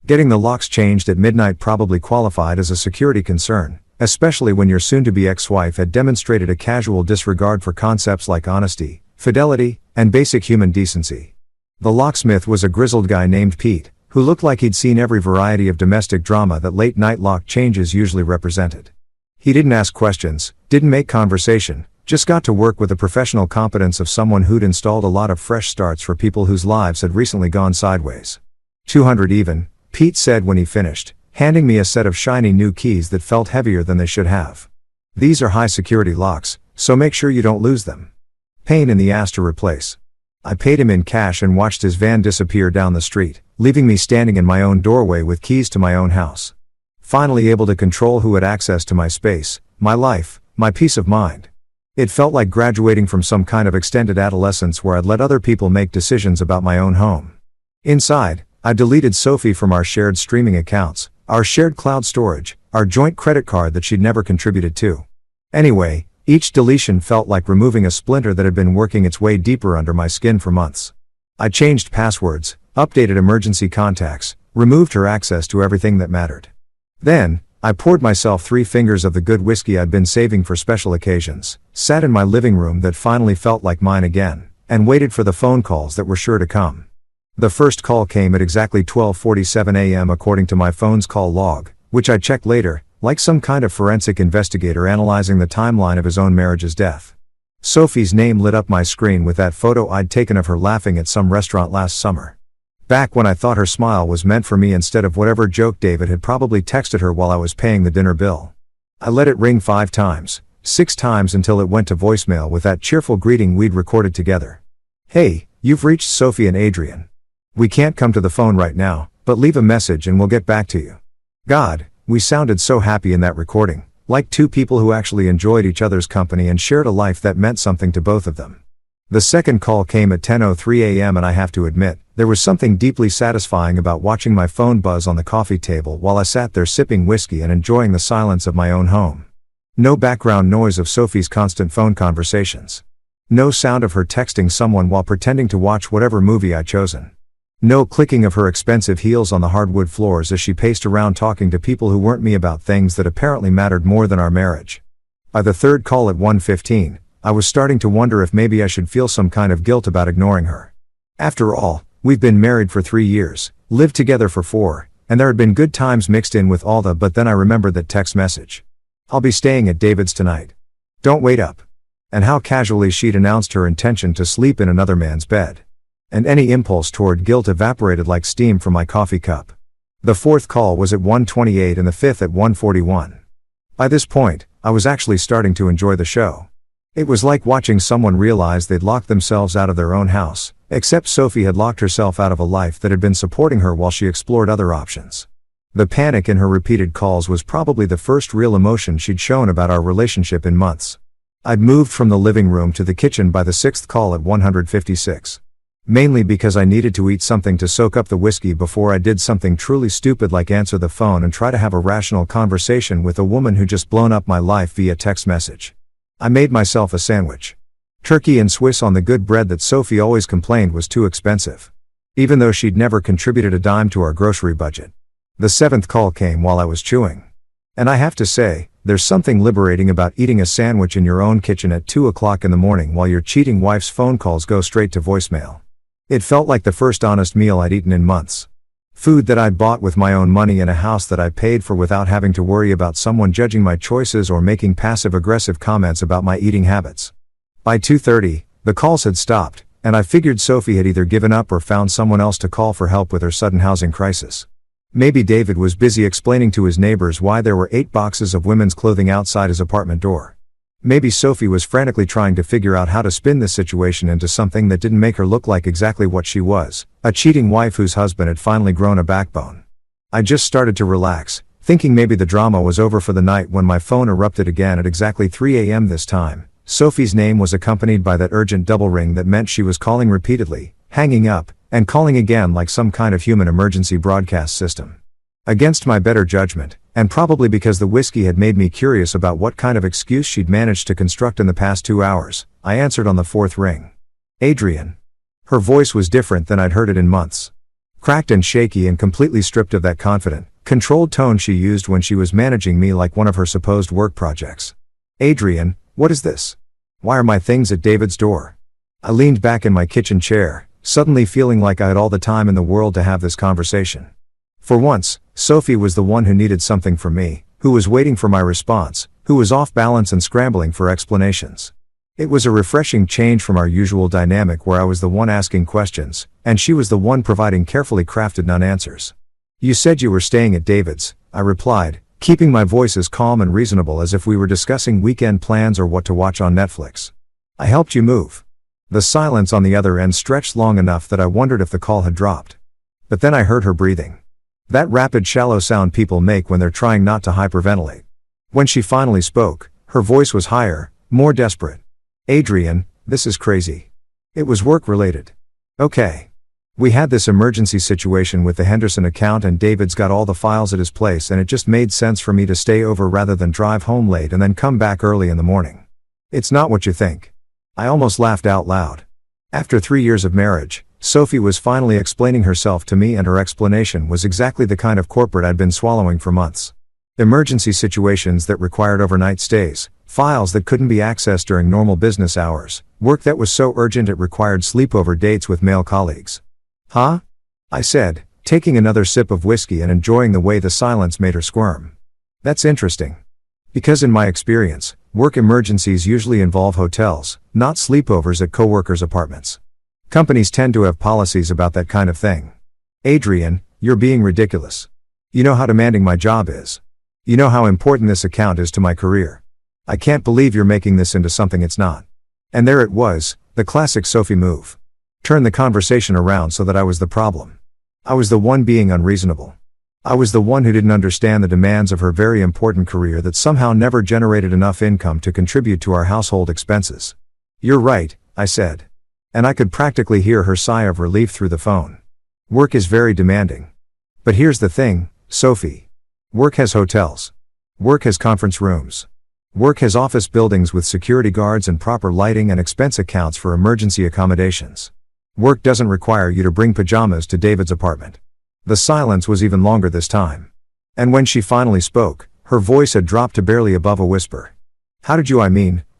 Getting the locks changed at midnight probably qualified as a security concern, especially when your soon-to-be ex-wife had demonstrated a casual disregard for concepts like honesty, fidelity, and basic human decency. The locksmith was a grizzled guy named Pete, who looked like he'd seen every variety of domestic drama that late-night lock changes usually represented. He didn't ask questions, didn't make conversation, just got to work with the professional competence of someone who'd installed a lot of fresh starts for people whose lives had recently gone sideways. 200 even, Pete said when he finished, handing me a set of shiny new keys that felt heavier than they should have. These are high-security locks, so make sure you don't lose them. Pain in the ass to replace. I paid him in cash and watched his van disappear down the street, leaving me standing in my own doorway with keys to my own house. Finally able to control who had access to my space, my life, my peace of mind. It felt like graduating from some kind of extended adolescence where I'd let other people make decisions about my own home. Inside, I deleted Sophie from our shared streaming accounts, our shared cloud storage, our joint credit card that she'd never contributed to. Anyway, each deletion felt like removing a splinter that had been working its way deeper under my skin for months. I changed passwords, updated emergency contacts, removed her access to everything that mattered. Then, I poured myself 3 fingers of the good whiskey I'd been saving for special occasions, sat in my living room that finally felt like mine again, and waited for the phone calls that were sure to come. The first call came at exactly 12:47 a.m. according to my phone's call log, which I checked later, like some kind of forensic investigator analyzing the timeline of his own marriage's death. Sophie's name lit up my screen with that photo I'd taken of her laughing at some restaurant last summer. Back when I thought her smile was meant for me instead of whatever joke David had probably texted her while I was paying the dinner bill. I let it ring 5 times, 6 times until it went to voicemail with that cheerful greeting we'd recorded together. "Hey, you've reached Sophie and Adrian. We can't come to the phone right now, but leave a message and we'll get back to you." God, we sounded so happy in that recording, like 2 people who actually enjoyed each other's company and shared a life that meant something to both of them. The second call came at 10:03 a.m. and I have to admit, there was something deeply satisfying about watching my phone buzz on the coffee table while I sat there sipping whiskey and enjoying the silence of my own home. No background noise of Sophie's constant phone conversations. No sound of her texting someone while pretending to watch whatever movie I'd chosen. No clicking of her expensive heels on the hardwood floors as she paced around talking to people who weren't me about things that apparently mattered more than our marriage. By the third call at 1:15, I was starting to wonder if maybe I should feel some kind of guilt about ignoring her. After all, we've been married for 3 years, lived together for 4, and there had been good times mixed in with all the but then I remembered that text message. "I'll be staying at David's tonight. Don't wait up." And how casually she'd announced her intention to sleep in another man's bed. And any impulse toward guilt evaporated like steam from my coffee cup. The fourth call was at 1:28 and the fifth at 1:41. By this point, I was actually starting to enjoy the show. It was like watching someone realize they'd locked themselves out of their own house, except Sophie had locked herself out of a life that had been supporting her while she explored other options. The panic in her repeated calls was probably the first real emotion she'd shown about our relationship in months. I'd moved from the living room to the kitchen by the 6th call at 156. Mainly because I needed to eat something to soak up the whiskey before I did something truly stupid like answer the phone and try to have a rational conversation with a woman who just blown up my life via text message. I made myself a sandwich. Turkey and Swiss on the good bread that Sophie always complained was too expensive. Even though she'd never contributed a dime to our grocery budget. The 7th call came while I was chewing. And I have to say, there's something liberating about eating a sandwich in your own kitchen at 2 o'clock in the morning while your cheating wife's phone calls go straight to voicemail. It felt like the first honest meal I'd eaten in months. Food that I'd bought with my own money in a house that I paid for without having to worry about someone judging my choices or making passive-aggressive comments about my eating habits. By 2:30, the calls had stopped, and I figured Sophie had either given up or found someone else to call for help with her sudden housing crisis. Maybe David was busy explaining to his neighbors why there were 8 boxes of women's clothing outside his apartment door. Maybe Sophie was frantically trying to figure out how to spin this situation into something that didn't make her look like exactly what she was, a cheating wife whose husband had finally grown a backbone. I just started to relax, thinking maybe the drama was over for the night when my phone erupted again at exactly 3 a.m. this time. Sophie's name was accompanied by that urgent double ring that meant she was calling repeatedly, hanging up, and calling again like some kind of human emergency broadcast system. Against my better judgment, and probably because the whiskey had made me curious about what kind of excuse she'd managed to construct in the past 2 hours, I answered on the 4th ring. "Adrian." Her voice was different than I'd heard it in months. Cracked and shaky and completely stripped of that confident, controlled tone she used when she was managing me like one of her supposed work projects. "Adrian, what is this? Why are my things at David's door?" I leaned back in my kitchen chair, suddenly feeling like I had all the time in the world to have this conversation. For once, Sophie was the one who needed something from me, who was waiting for my response, who was off balance and scrambling for explanations. It was a refreshing change from our usual dynamic where I was the one asking questions, and she was the one providing carefully crafted non-answers. "You said you were staying at David's," I replied, keeping my voice as calm and reasonable as if we were discussing weekend plans or what to watch on Netflix. "I helped you move." The silence on the other end stretched long enough that I wondered if the call had dropped. But then I heard her breathing. That rapid, shallow sound people make when they're trying not to hyperventilate. When she finally spoke, her voice was higher, more desperate. "Adrian, this is crazy. It was work-related. Okay. We had this emergency situation with the Henderson account and David's got all the files at his place and it just made sense for me to stay over rather than drive home late and then come back early in the morning. It's not what you think." I almost laughed out loud. After 3 years of marriage, Sophie was finally explaining herself to me and her explanation was exactly the kind of corporate I'd been swallowing for months. Emergency situations that required overnight stays, files that couldn't be accessed during normal business hours, work that was so urgent it required sleepover dates with male colleagues. "Huh?" I said, taking another sip of whiskey and enjoying the way the silence made her squirm. "That's interesting. Because in my experience, work emergencies usually involve hotels, not sleepovers at coworkers' apartments. Companies tend to have policies about that kind of thing. Adrian, you're being ridiculous. You know how demanding my job is. You know how important this account is to my career. I can't believe you're making this into something it's not. And there it was, the classic Sophie move. Turn the conversation around so that I was the problem. I was the one being unreasonable. I was the one who didn't understand the demands of her very important career that somehow never generated enough income to contribute to our household expenses. You're right, I said. And I could practically hear her sigh of relief through the phone. Work is very demanding. But here's the thing, Sophie. Work has hotels. Work has conference rooms. Work has office buildings with security guards and proper lighting and expense accounts for emergency accommodations. Work doesn't require you to bring pajamas to David's apartment. The silence was even longer this time. And when she finally spoke, her voice had dropped to barely above a whisper. How did you?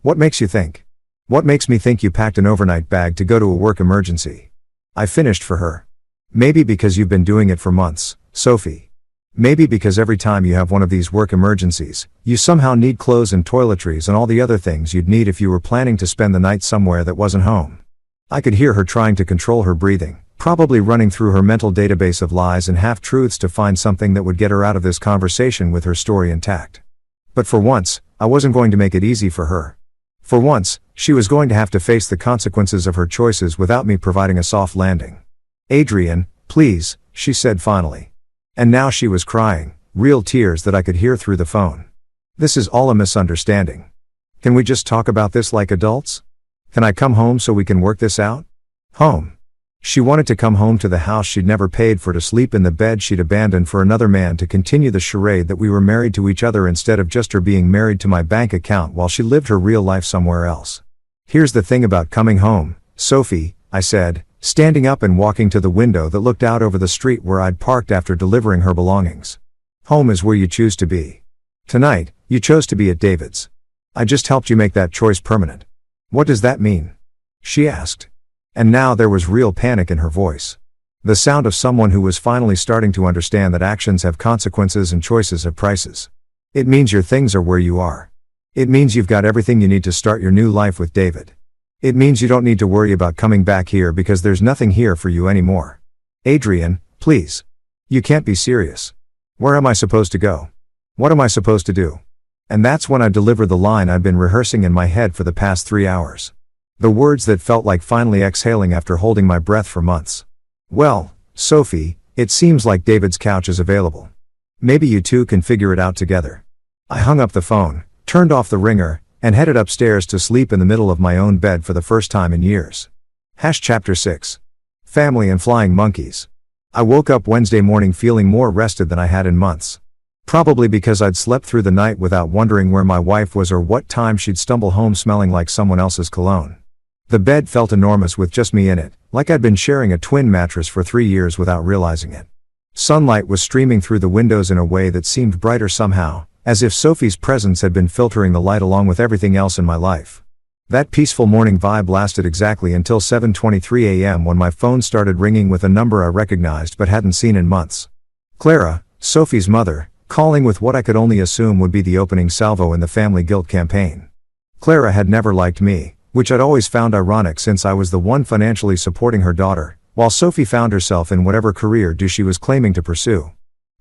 What makes you think? What makes me think you packed an overnight bag to go to a work emergency? I finished for her. Maybe because you've been doing it for months, Sophie. Maybe because every time you have one of these work emergencies, you somehow need clothes and toiletries and all the other things you'd need if you were planning to spend the night somewhere that wasn't home. I could hear her trying to control her breathing, probably running through her mental database of lies and half-truths to find something that would get her out of this conversation with her story intact. But for once, I wasn't going to make it easy for her. For once, she was going to have to face the consequences of her choices without me providing a soft landing. Adrian, please, she said finally. And now she was crying, real tears that I could hear through the phone. This is all a misunderstanding. Can we just talk about this like adults? Can I come home so we can work this out? Home. She wanted to come home to the house she'd never paid for, to sleep in the bed she'd abandoned for another man, to continue the charade that we were married to each other instead of just her being married to my bank account while she lived her real life somewhere else. Here's the thing about coming home, Sophie, I said, standing up and walking to the window that looked out over the street where I'd parked after delivering her belongings. Home is where you choose to be. Tonight, you chose to be at David's. I just helped you make that choice permanent. What does that mean? She asked. And now there was real panic in her voice. The sound of someone who was finally starting to understand that actions have consequences and choices have prices. It means your things are where you are. It means you've got everything you need to start your new life with David. It means you don't need to worry about coming back here because there's nothing here for you anymore. Adrian, please. You can't be serious. Where am I supposed to go? What am I supposed to do? And that's when I delivered the line I'd been rehearsing in my head for the past 3 hours. The words that felt like finally exhaling after holding my breath for months. Well, Sophie, it seems like David's couch is available. Maybe you two can figure it out together. I hung up the phone, turned off the ringer, and headed upstairs to sleep in the middle of my own bed for the first time in years. Chapter 6. Family and Flying Monkeys. I woke up Wednesday morning feeling more rested than I had in months. Probably because I'd slept through the night without wondering where my wife was or what time she'd stumble home smelling like someone else's cologne. The bed felt enormous with just me in it, like I'd been sharing a twin mattress for 3 years without realizing it. Sunlight was streaming through the windows in a way that seemed brighter somehow, as if Sophie's presence had been filtering the light along with everything else in my life. That peaceful morning vibe lasted exactly until 7:23 a.m. when my phone started ringing with a number I recognized but hadn't seen in months. Clara, Sophie's mother, calling with what I could only assume would be the opening salvo in the family guilt campaign. Clara had never liked me, which I'd always found ironic since I was the one financially supporting her daughter, while Sophie found herself in whatever career she was claiming to pursue.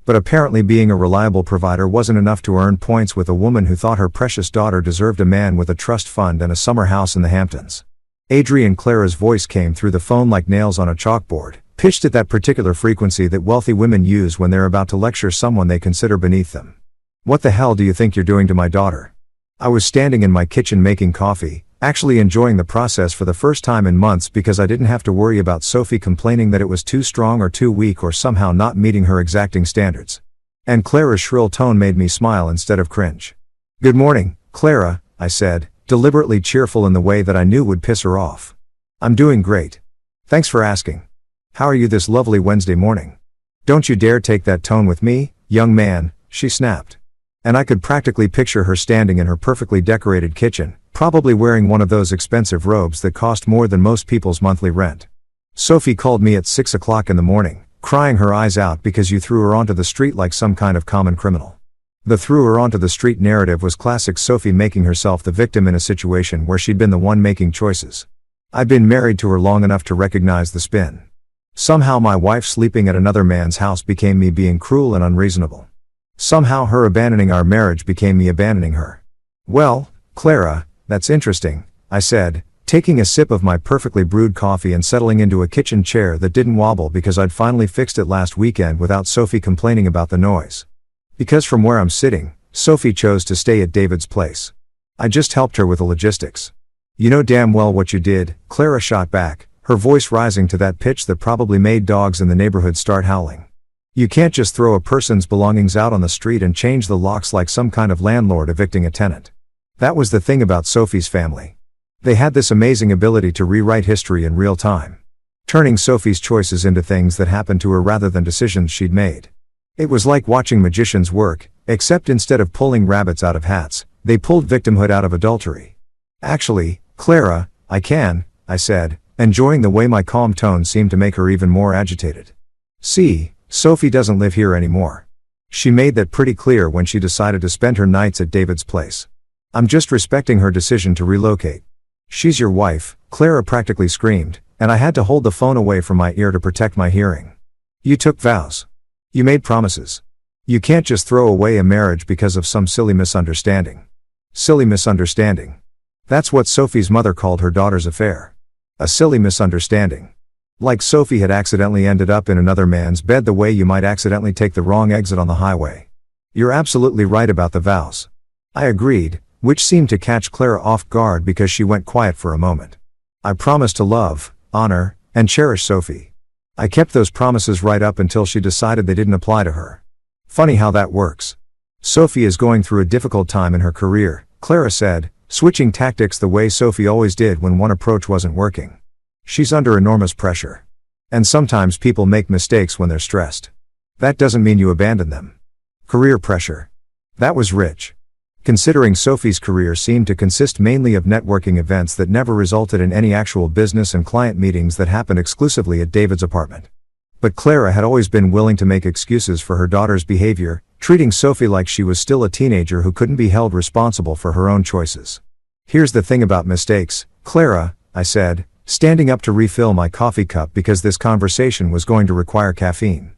But apparently being a reliable provider wasn't enough to earn points with a woman who thought her precious daughter deserved a man with a trust fund and a summer house in the Hamptons. Adrian, Clara's voice came through the phone like nails on a chalkboard, pitched at that particular frequency that wealthy women use when they're about to lecture someone they consider beneath them. What the hell do you think you're doing to my daughter? I was standing in my kitchen making coffee, actually enjoying the process for the first time in months because I didn't have to worry about Sophie complaining that it was too strong or too weak or somehow not meeting her exacting standards. And Clara's shrill tone made me smile instead of cringe. "Good morning, Clara," I said, deliberately cheerful in the way that I knew would piss her off. "I'm doing great. Thanks for asking. How are you this lovely Wednesday morning?" "Don't you dare take that tone with me, young man," she snapped. And I could practically picture her standing in her perfectly decorated kitchen, probably wearing one of those expensive robes that cost more than most people's monthly rent. "Sophie called me at 6 o'clock in the morning, crying her eyes out because you threw her onto the street like some kind of common criminal." The threw her onto the street narrative was classic Sophie making herself the victim in a situation where she'd been the one making choices. I'd been married to her long enough to recognize the spin. Somehow my wife sleeping at another man's house became me being cruel and unreasonable. Somehow her abandoning our marriage became me abandoning her. Well, Clara, that's interesting, I said, taking a sip of my perfectly brewed coffee and settling into a kitchen chair that didn't wobble because I'd finally fixed it last weekend without Sophie complaining about the noise. Because from where I'm sitting, Sophie chose to stay at David's place. I just helped her with the logistics. You know damn well what you did, Clara shot back, her voice rising to that pitch that probably made dogs in the neighborhood start howling. You can't just throw a person's belongings out on the street and change the locks like some kind of landlord evicting a tenant. That was the thing about Sophie's family. They had this amazing ability to rewrite history in real time, turning Sophie's choices into things that happened to her rather than decisions she'd made. It was like watching magicians work, except instead of pulling rabbits out of hats, they pulled victimhood out of adultery. Actually, Clara, I said, enjoying the way my calm tone seemed to make her even more agitated. See, Sophie doesn't live here anymore. She made that pretty clear when she decided to spend her nights at David's place. I'm just respecting her decision to relocate. She's your wife, Clara practically screamed, and I had to hold the phone away from my ear to protect my hearing. You took vows. You made promises. You can't just throw away a marriage because of some silly misunderstanding. Silly misunderstanding. That's what Sophie's mother called her daughter's affair. A silly misunderstanding. Like Sophie had accidentally ended up in another man's bed the way you might accidentally take the wrong exit on the highway. You're absolutely right about the vows. I agreed, which seemed to catch Clara off guard because she went quiet for a moment. I promised to love, honor, and cherish Sophie. I kept those promises right up until she decided they didn't apply to her. Funny how that works. Sophie is going through a difficult time in her career, Clara said, switching tactics the way Sophie always did when one approach wasn't working. She's under enormous pressure. And sometimes people make mistakes when they're stressed. That doesn't mean you abandon them. Career pressure. That was rich. Considering Sophie's career seemed to consist mainly of networking events that never resulted in any actual business and client meetings that happened exclusively at David's apartment. But Clara had always been willing to make excuses for her daughter's behavior, treating Sophie like she was still a teenager who couldn't be held responsible for her own choices. Here's the thing about mistakes, Clara, I said, standing up to refill my coffee cup because this conversation was going to require caffeine.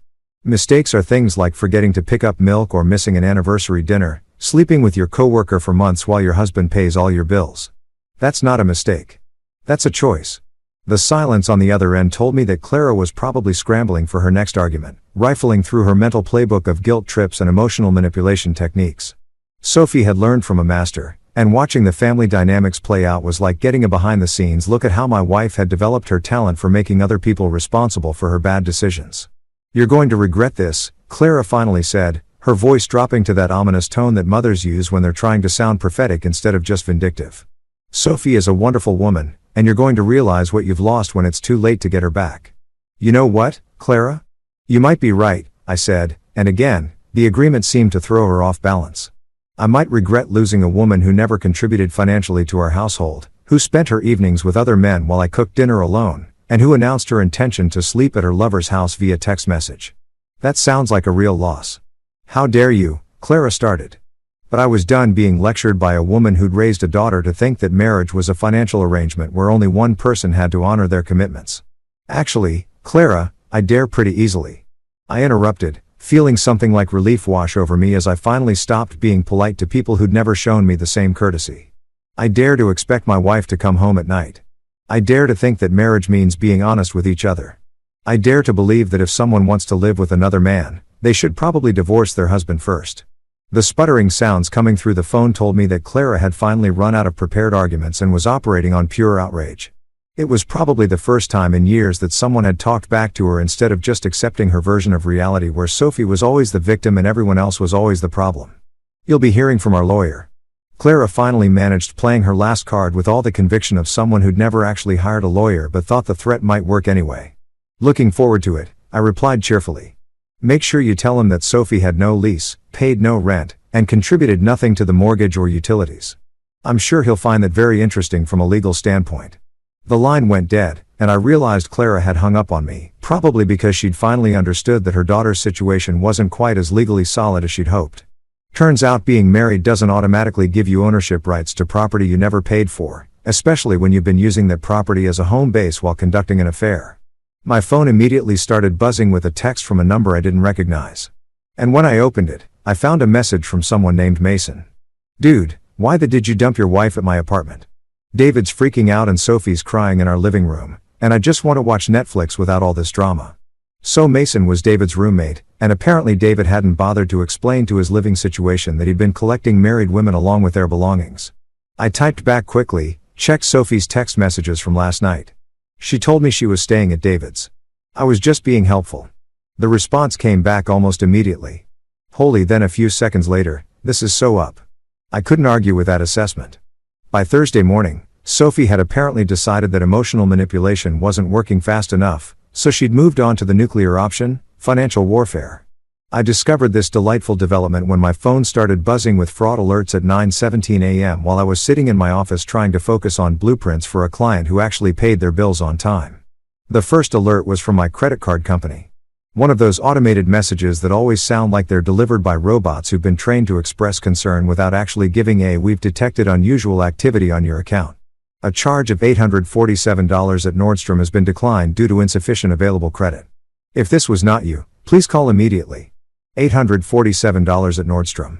Mistakes are things like forgetting to pick up milk or missing an anniversary dinner, sleeping with your coworker for months while your husband pays all your bills. That's not a mistake. That's a choice. The silence on the other end told me that Clara was probably scrambling for her next argument, rifling through her mental playbook of guilt trips and emotional manipulation techniques. Sophie had learned from a master, and watching the family dynamics play out was like getting a behind-the-scenes look at how my wife had developed her talent for making other people responsible for her bad decisions. You're going to regret this, Clara finally said, her voice dropping to that ominous tone that mothers use when they're trying to sound prophetic instead of just vindictive. Sophie is a wonderful woman, and you're going to realize what you've lost when it's too late to get her back. You know what, Clara? You might be right, I said, and again, the agreement seemed to throw her off balance. I might regret losing a woman who never contributed financially to our household, who spent her evenings with other men while I cooked dinner alone, and who announced her intention to sleep at her lover's house via text message. That sounds like a real loss. How dare you, Clara started. But I was done being lectured by a woman who'd raised a daughter to think that marriage was a financial arrangement where only one person had to honor their commitments. Actually, Clara, I dare pretty easily. I interrupted, feeling something like relief wash over me as I finally stopped being polite to people who'd never shown me the same courtesy. I dare to expect my wife to come home at night. I dare to think that marriage means being honest with each other. I dare to believe that if someone wants to live with another man, they should probably divorce their husband first. The sputtering sounds coming through the phone told me that Clara had finally run out of prepared arguments and was operating on pure outrage. It was probably the first time in years that someone had talked back to her instead of just accepting her version of reality where Sophie was always the victim and everyone else was always the problem. You'll be hearing from our lawyer. Clara finally managed playing her last card with all the conviction of someone who'd never actually hired a lawyer but thought the threat might work anyway. Looking forward to it, I replied cheerfully. Make sure you tell him that Sophie had no lease, paid no rent, and contributed nothing to the mortgage or utilities. I'm sure he'll find that very interesting from a legal standpoint. The line went dead, and I realized Clara had hung up on me, probably because she'd finally understood that her daughter's situation wasn't quite as legally solid as she'd hoped. Turns out being married doesn't automatically give you ownership rights to property you never paid for, especially when you've been using that property as a home base while conducting an affair. My phone immediately started buzzing with a text from a number I didn't recognize. And when I opened it, I found a message from someone named Mason. Dude, why the did you dump your wife at my apartment? David's freaking out and Sophie's crying in our living room, and I just want to watch Netflix without all this drama. So Mason was David's roommate, and apparently David hadn't bothered to explain to his living situation that he'd been collecting married women along with their belongings. I typed back quickly, checked Sophie's text messages from last night. She told me she was staying at David's. I was just being helpful. The response came back almost immediately. Holy, then a few seconds later, this is so up. I couldn't argue with that assessment. By Thursday morning, Sophie had apparently decided that emotional manipulation wasn't working fast enough, so she'd moved on to the nuclear option, financial warfare. I discovered this delightful development when my phone started buzzing with fraud alerts at 9:17 a.m. while I was sitting in my office trying to focus on blueprints for a client who actually paid their bills on time. The first alert was from my credit card company. One of those automated messages that always sound like they're delivered by robots who've been trained to express concern without actually giving "We've detected unusual activity on your account. A charge of $847 at Nordstrom has been declined due to insufficient available credit. If this was not you, please call immediately. $847 at Nordstrom.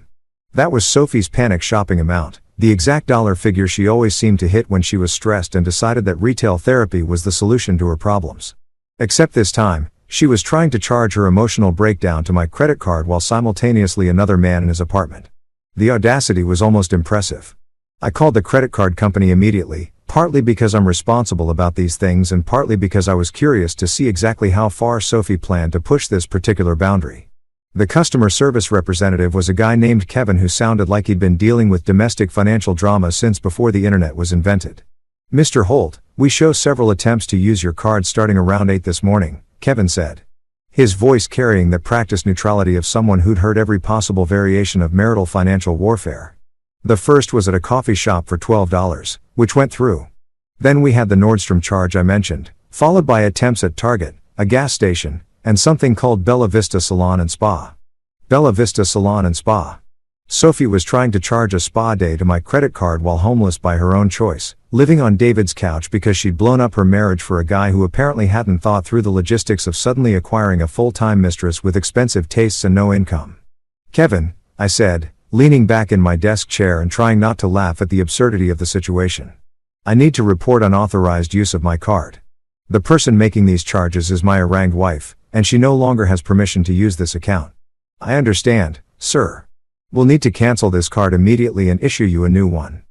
That was Sophie's panic shopping amount, the exact dollar figure she always seemed to hit when she was stressed and decided that retail therapy was the solution to her problems. Except this time, she was trying to charge her emotional breakdown to my credit card while simultaneously another man in his apartment. The audacity was almost impressive. I called the credit card company immediately, partly because I'm responsible about these things and partly because I was curious to see exactly how far Sophie planned to push this particular boundary. The customer service representative was a guy named Kevin who sounded like he'd been dealing with domestic financial drama since before the internet was invented. Mr. Holt, we show several attempts to use your card starting around 8 this morning, Kevin said. His voice carrying the practiced neutrality of someone who'd heard every possible variation of marital financial warfare. The first was at a coffee shop for $12, which went through. Then we had the Nordstrom charge I mentioned, followed by attempts at Target, a gas station, and something called Bella Vista Salon and Spa. Bella Vista Salon and Spa. Sophie was trying to charge a spa day to my credit card while homeless by her own choice, living on David's couch because she'd blown up her marriage for a guy who apparently hadn't thought through the logistics of suddenly acquiring a full-time mistress with expensive tastes and no income. Kevin, I said, leaning back in my desk chair and trying not to laugh at the absurdity of the situation. I need to report unauthorized use of my card. The person making these charges is my harangued wife, and she no longer has permission to use this account. I understand, sir. We'll need to cancel this card immediately and issue you a new one.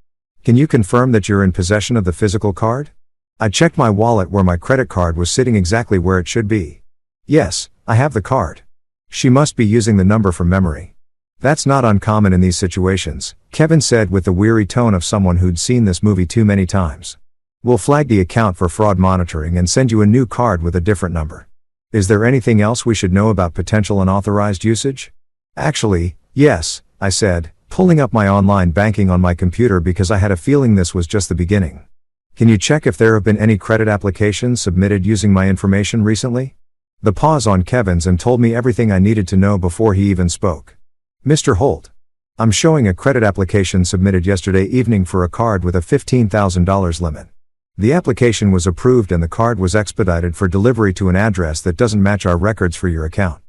Can you confirm that you're in possession of the physical card? I checked my wallet where my credit card was sitting exactly where it should be. Yes, I have the card. She must be using the number from memory. That's not uncommon in these situations, Kevin said with the weary tone of someone who'd seen this movie too many times. We'll flag the account for fraud monitoring and send you a new card with a different number. Is there anything else we should know about potential unauthorized usage? Actually, yes, I said, pulling up my online banking on my computer because I had a feeling this was just the beginning. Can you check if there have been any credit applications submitted using my information recently? The pause on Kevin's and told me everything I needed to know before he even spoke. Mr. Holt. I'm showing a credit application submitted yesterday evening for a card with a $15,000 limit. The application was approved and the card was expedited for delivery to an address that doesn't match our records for your account.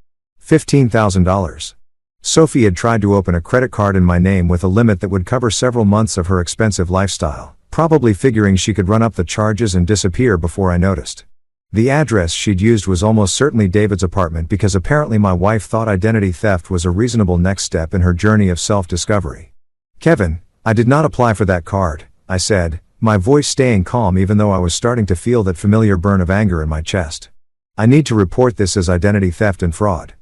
$15,000. Sophie had tried to open a credit card in my name with a limit that would cover several months of her expensive lifestyle, probably figuring she could run up the charges and disappear before I noticed. The address she'd used was almost certainly David's apartment because apparently my wife thought identity theft was a reasonable next step in her journey of self-discovery. Kevin, I did not apply for that card, I said, my voice staying calm even though I was starting to feel that familiar burn of anger in my chest. I need to report this as identity theft and fraud.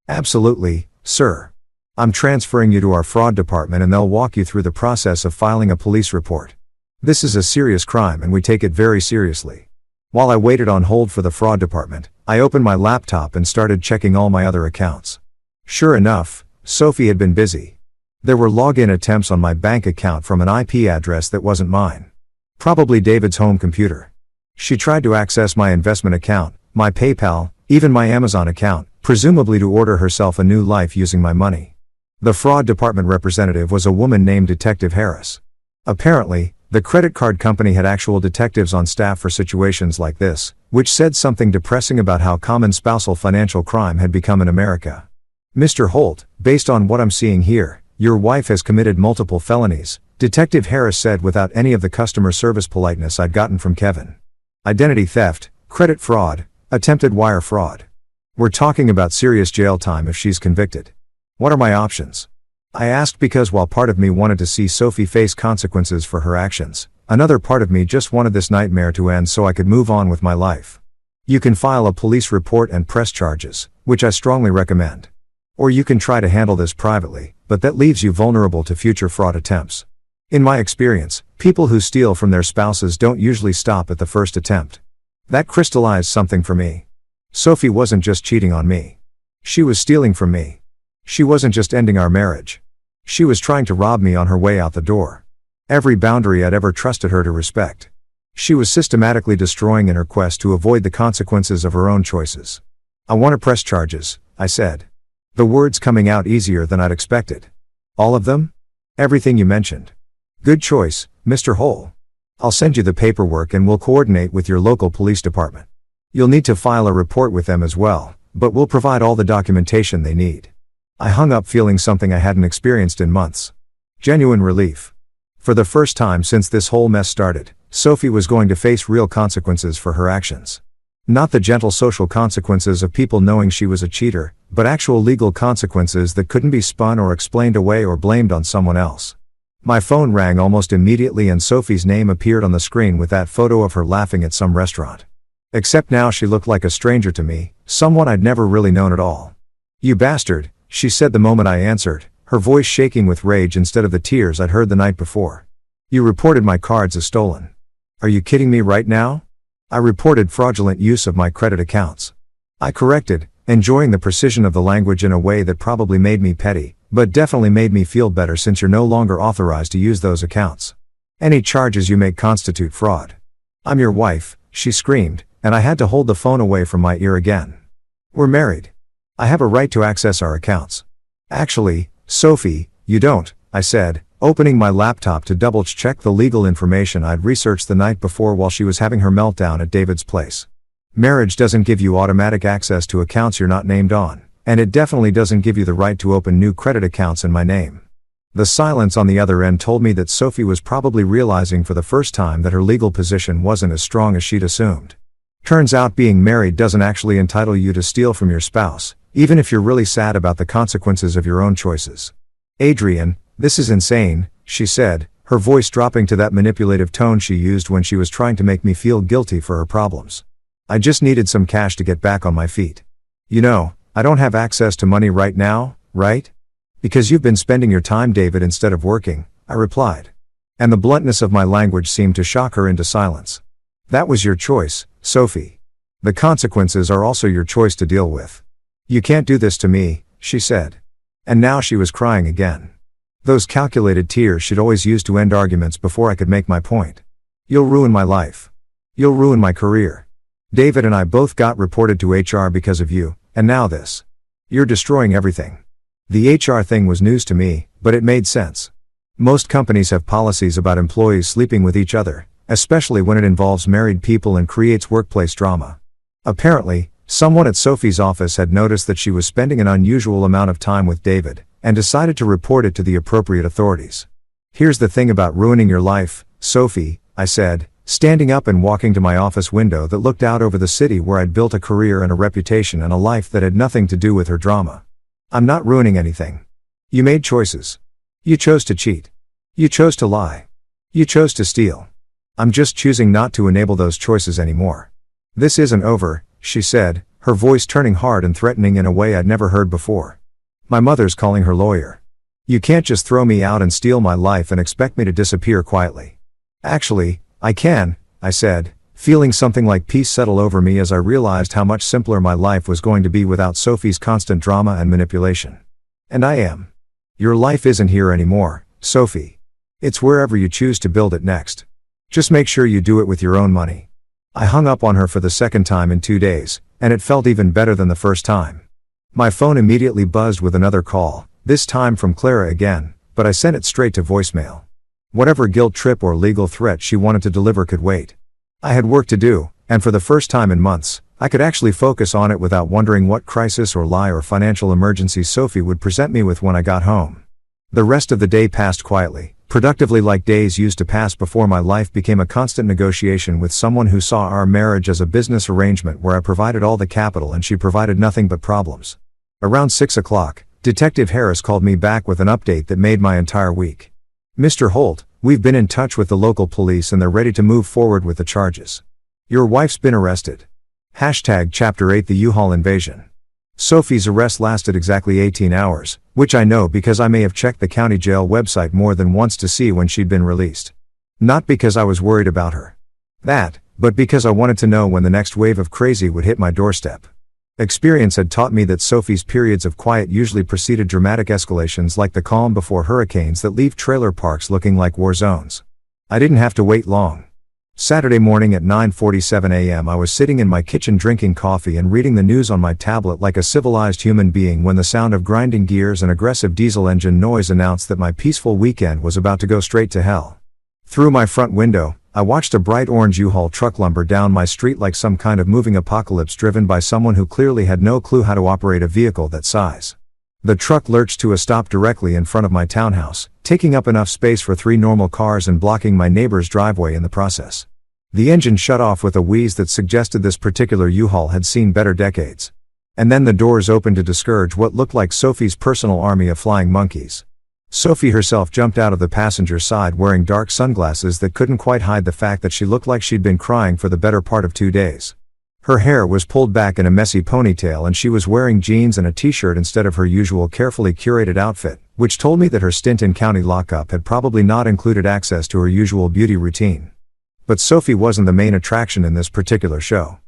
Absolutely, sir. I'm transferring you to our fraud department and they'll walk you through the process of filing a police report. This is a serious crime and we take it very seriously. While I waited on hold for the fraud department, I opened my laptop and started checking all my other accounts. Sure enough, Sophie had been busy. There were login attempts on my bank account from an IP address that wasn't mine. Probably David's home computer. She tried to access my investment account, my PayPal, even my Amazon account, presumably to order herself a new life using my money. The fraud department representative was a woman named Detective Harris. Apparently, the credit card company had actual detectives on staff for situations like this, which said something depressing about how common spousal financial crime had become in America. "Mr. Holt, based on what I'm seeing here, your wife has committed multiple felonies," Detective Harris said without any of the customer service politeness I'd gotten from Kevin. "Identity theft, credit fraud, attempted wire fraud. We're talking about serious jail time if she's convicted. What are my options?" I asked because while part of me wanted to see Sophie face consequences for her actions, another part of me just wanted this nightmare to end so I could move on with my life. "You can file a police report and press charges, which I strongly recommend. Or you can try to handle this privately, but that leaves you vulnerable to future fraud attempts. In my experience, people who steal from their spouses don't usually stop at the first attempt." That crystallized something for me. Sophie wasn't just cheating on me. She was stealing from me. She wasn't just ending our marriage. She was trying to rob me on her way out the door. Every boundary I'd ever trusted her to respect. She was systematically destroying in her quest to avoid the consequences of her own choices. "I want to press charges," I said. The words coming out easier than I'd expected. "All of them? Everything you mentioned." "Good choice, Mr. Hole. I'll send you the paperwork and we'll coordinate with your local police department. You'll need to file a report with them as well, but we'll provide all the documentation they need." I hung up feeling something I hadn't experienced in months. Genuine relief. For the first time since this whole mess started, Sophie was going to face real consequences for her actions. Not the gentle social consequences of people knowing she was a cheater, but actual legal consequences that couldn't be spun or explained away or blamed on someone else. My phone rang almost immediately and Sophie's name appeared on the screen with that photo of her laughing at some restaurant. Except now she looked like a stranger to me, someone I'd never really known at all. "You bastard," she said the moment I answered, her voice shaking with rage instead of the tears I'd heard the night before. "You reported my cards as stolen. Are you kidding me right now?" "I reported fraudulent use of my credit accounts," I corrected, enjoying the precision of the language in a way that probably made me petty, but definitely made me feel better since you're no longer authorized to use those accounts. "Any charges you make constitute fraud." "I'm your wife," she screamed, and I had to hold the phone away from my ear again. "We're married. I have a right to access our accounts." "Actually, Sophie, you don't," I said, opening my laptop to double-check the legal information I'd researched the night before while she was having her meltdown at David's place. "Marriage doesn't give you automatic access to accounts you're not named on, and it definitely doesn't give you the right to open new credit accounts in my name." The silence on the other end told me that Sophie was probably realizing for the first time that her legal position wasn't as strong as she'd assumed. Turns out being married doesn't actually entitle you to steal from your spouse, even if you're really sad about the consequences of your own choices. "Adrian, this is insane," she said, her voice dropping to that manipulative tone she used when she was trying to make me feel guilty for her problems. "I just needed some cash to get back on my feet. You know, I don't have access to money right now, right? Because you've been spending your time, David, instead of working," I replied. And the bluntness of my language seemed to shock her into silence. "That was your choice, Sophie. The consequences are also your choice to deal with. You can't do this to me," she said. And now she was crying again. Those calculated tears she'd always used to end arguments before I could make my point. "You'll ruin my life. You'll ruin my career. David and I both got reported to HR because of you, and now this. You're destroying everything." The HR thing was news to me, but it made sense. Most companies have policies about employees sleeping with each other, especially when it involves married people and creates workplace drama. Apparently, someone at Sophie's office had noticed that she was spending an unusual amount of time with David, and decided to report it to the appropriate authorities. "Here's the thing about ruining your life, Sophie," I said, standing up and walking to my office window that looked out over the city where I'd built a career and a reputation and a life that had nothing to do with her drama. "I'm not ruining anything. You made choices. You chose to cheat. You chose to lie. You chose to steal. I'm just choosing not to enable those choices anymore. This isn't over," she said, her voice turning hard and threatening in a way I'd never heard before. "My mother's calling her lawyer. You can't just throw me out and steal my life and expect me to disappear quietly." "Actually, I can," I said, feeling something like peace settle over me as I realized how much simpler my life was going to be without Sophie's constant drama and manipulation. "And I am. Your life isn't here anymore, Sophie. It's wherever you choose to build it next. Just make sure you do it with your own money." I hung up on her for the second time in 2 days, and it felt even better than the first time. My phone immediately buzzed with another call, this time from Clara again, but I sent it straight to voicemail. Whatever guilt trip or legal threat she wanted to deliver could wait. I had work to do, and for the first time in months, I could actually focus on it without wondering what crisis or lie or financial emergency Sophie would present me with when I got home. The rest of the day passed quietly, productively, like days used to pass before my life became a constant negotiation with someone who saw our marriage as a business arrangement where I provided all the capital and she provided nothing but problems. Around 6 o'clock, Detective Harris called me back with an update that made my entire week. "Mr. Holt, we've been in touch with the local police and they're ready to move forward with the charges. Your wife's been arrested." Chapter 8 The U-Haul Invasion. Sophie's arrest lasted exactly 18 hours, which I know because I may have checked the county jail website more than once to see when she'd been released. Not because I was worried about her. But because I wanted to know when the next wave of crazy would hit my doorstep. Experience had taught me that Sophie's periods of quiet usually preceded dramatic escalations like the calm before hurricanes that leave trailer parks looking like war zones. I didn't have to wait long. Saturday morning at 9:47 a.m. I was sitting in my kitchen drinking coffee and reading the news on my tablet like a civilized human being when the sound of grinding gears and aggressive diesel engine noise announced that my peaceful weekend was about to go straight to hell. Through my front window, I watched a bright orange U-Haul truck lumber down my street like some kind of moving apocalypse driven by someone who clearly had no clue how to operate a vehicle that size. The truck lurched to a stop directly in front of my townhouse, taking up enough space for 3 normal cars and blocking my neighbor's driveway in the process. The engine shut off with a wheeze that suggested this particular U-Haul had seen better decades. And then the doors opened to discourage what looked like Sophie's personal army of flying monkeys. Sophie herself jumped out of the passenger side wearing dark sunglasses that couldn't quite hide the fact that she looked like she'd been crying for the better part of 2 days. Her hair was pulled back in a messy ponytail and she was wearing jeans and a t-shirt instead of her usual carefully curated outfit, which told me that her stint in county lockup had probably not included access to her usual beauty routine. But Sophie wasn't the main attraction in this particular show.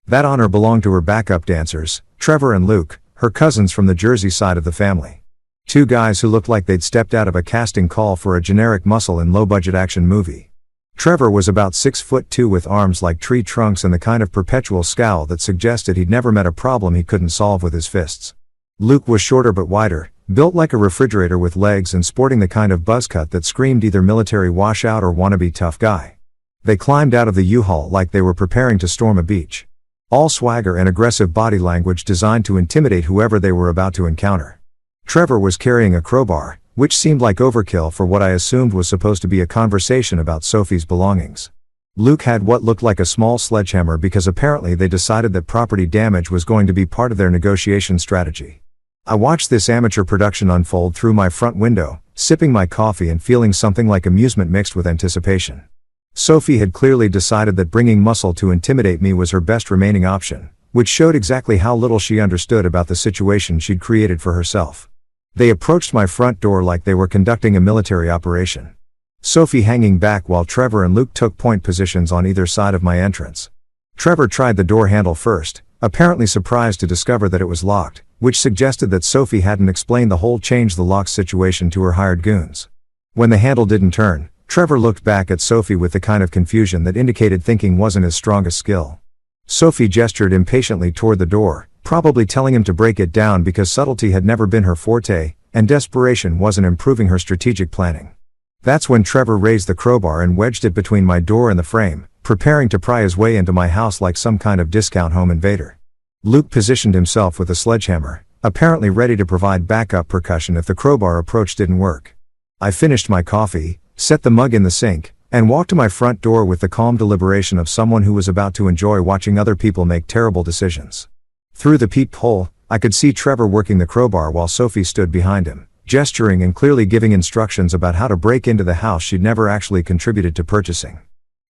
That honor belonged to her backup dancers, Trevor and Luke, her cousins from the Jersey side of the family. 2 guys who looked like they'd stepped out of a casting call for a generic muscle and low-budget action movie. Trevor was about 6'2" with arms like tree trunks and the kind of perpetual scowl that suggested he'd never met a problem he couldn't solve with his fists. Luke was shorter but wider, built like a refrigerator with legs and sporting the kind of buzz cut that screamed either military washout or wannabe tough guy. They climbed out of the U-Haul like they were preparing to storm a beach. All swagger and aggressive body language designed to intimidate whoever they were about to encounter. Trevor was carrying a crowbar, which seemed like overkill for what I assumed was supposed to be a conversation about Sophie's belongings. Luke had what looked like a small sledgehammer because apparently they decided that property damage was going to be part of their negotiation strategy. I watched this amateur production unfold through my front window, sipping my coffee and feeling something like amusement mixed with anticipation. Sophie had clearly decided that bringing muscle to intimidate me was her best remaining option, which showed exactly how little she understood about the situation she'd created for herself. They approached my front door like they were conducting a military operation. Sophie hanging back while Trevor and Luke took point positions on either side of my entrance. Trevor tried the door handle first, apparently surprised to discover that it was locked, which suggested that Sophie hadn't explained the whole change the lock situation to her hired goons. When the handle didn't turn, Trevor looked back at Sophie with the kind of confusion that indicated thinking wasn't his strongest skill. Sophie gestured impatiently toward the door, probably telling him to break it down because subtlety had never been her forte, and desperation wasn't improving her strategic planning. That's when Trevor raised the crowbar and wedged it between my door and the frame, preparing to pry his way into my house like some kind of discount home invader. Luke positioned himself with a sledgehammer, apparently ready to provide backup percussion if the crowbar approach didn't work. I finished my coffee, set the mug in the sink, and walked to my front door with the calm deliberation of someone who was about to enjoy watching other people make terrible decisions. Through the peephole, I could see Trevor working the crowbar while Sophie stood behind him, gesturing and clearly giving instructions about how to break into the house she'd never actually contributed to purchasing.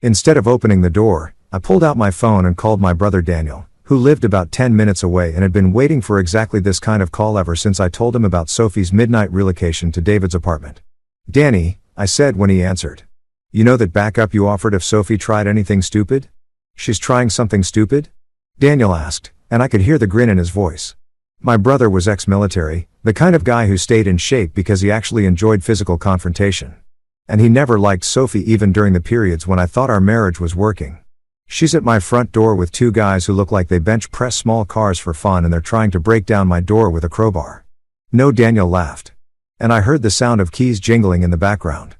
Instead of opening the door, I pulled out my phone and called my brother Daniel, who lived about 10 minutes away and had been waiting for exactly this kind of call ever since I told him about Sophie's midnight relocation to David's apartment. "Danny," I said when he answered. "You know that backup you offered if Sophie tried anything stupid?" "She's trying something stupid?" Daniel asked, and I could hear the grin in his voice. My brother was ex-military, the kind of guy who stayed in shape because he actually enjoyed physical confrontation. And he never liked Sophie even during the periods when I thought our marriage was working. "She's at my front door with 2 guys who look like they bench press small cars for fun and they're trying to break down my door with a crowbar." "No," Daniel laughed. And I heard the sound of keys jingling in the background.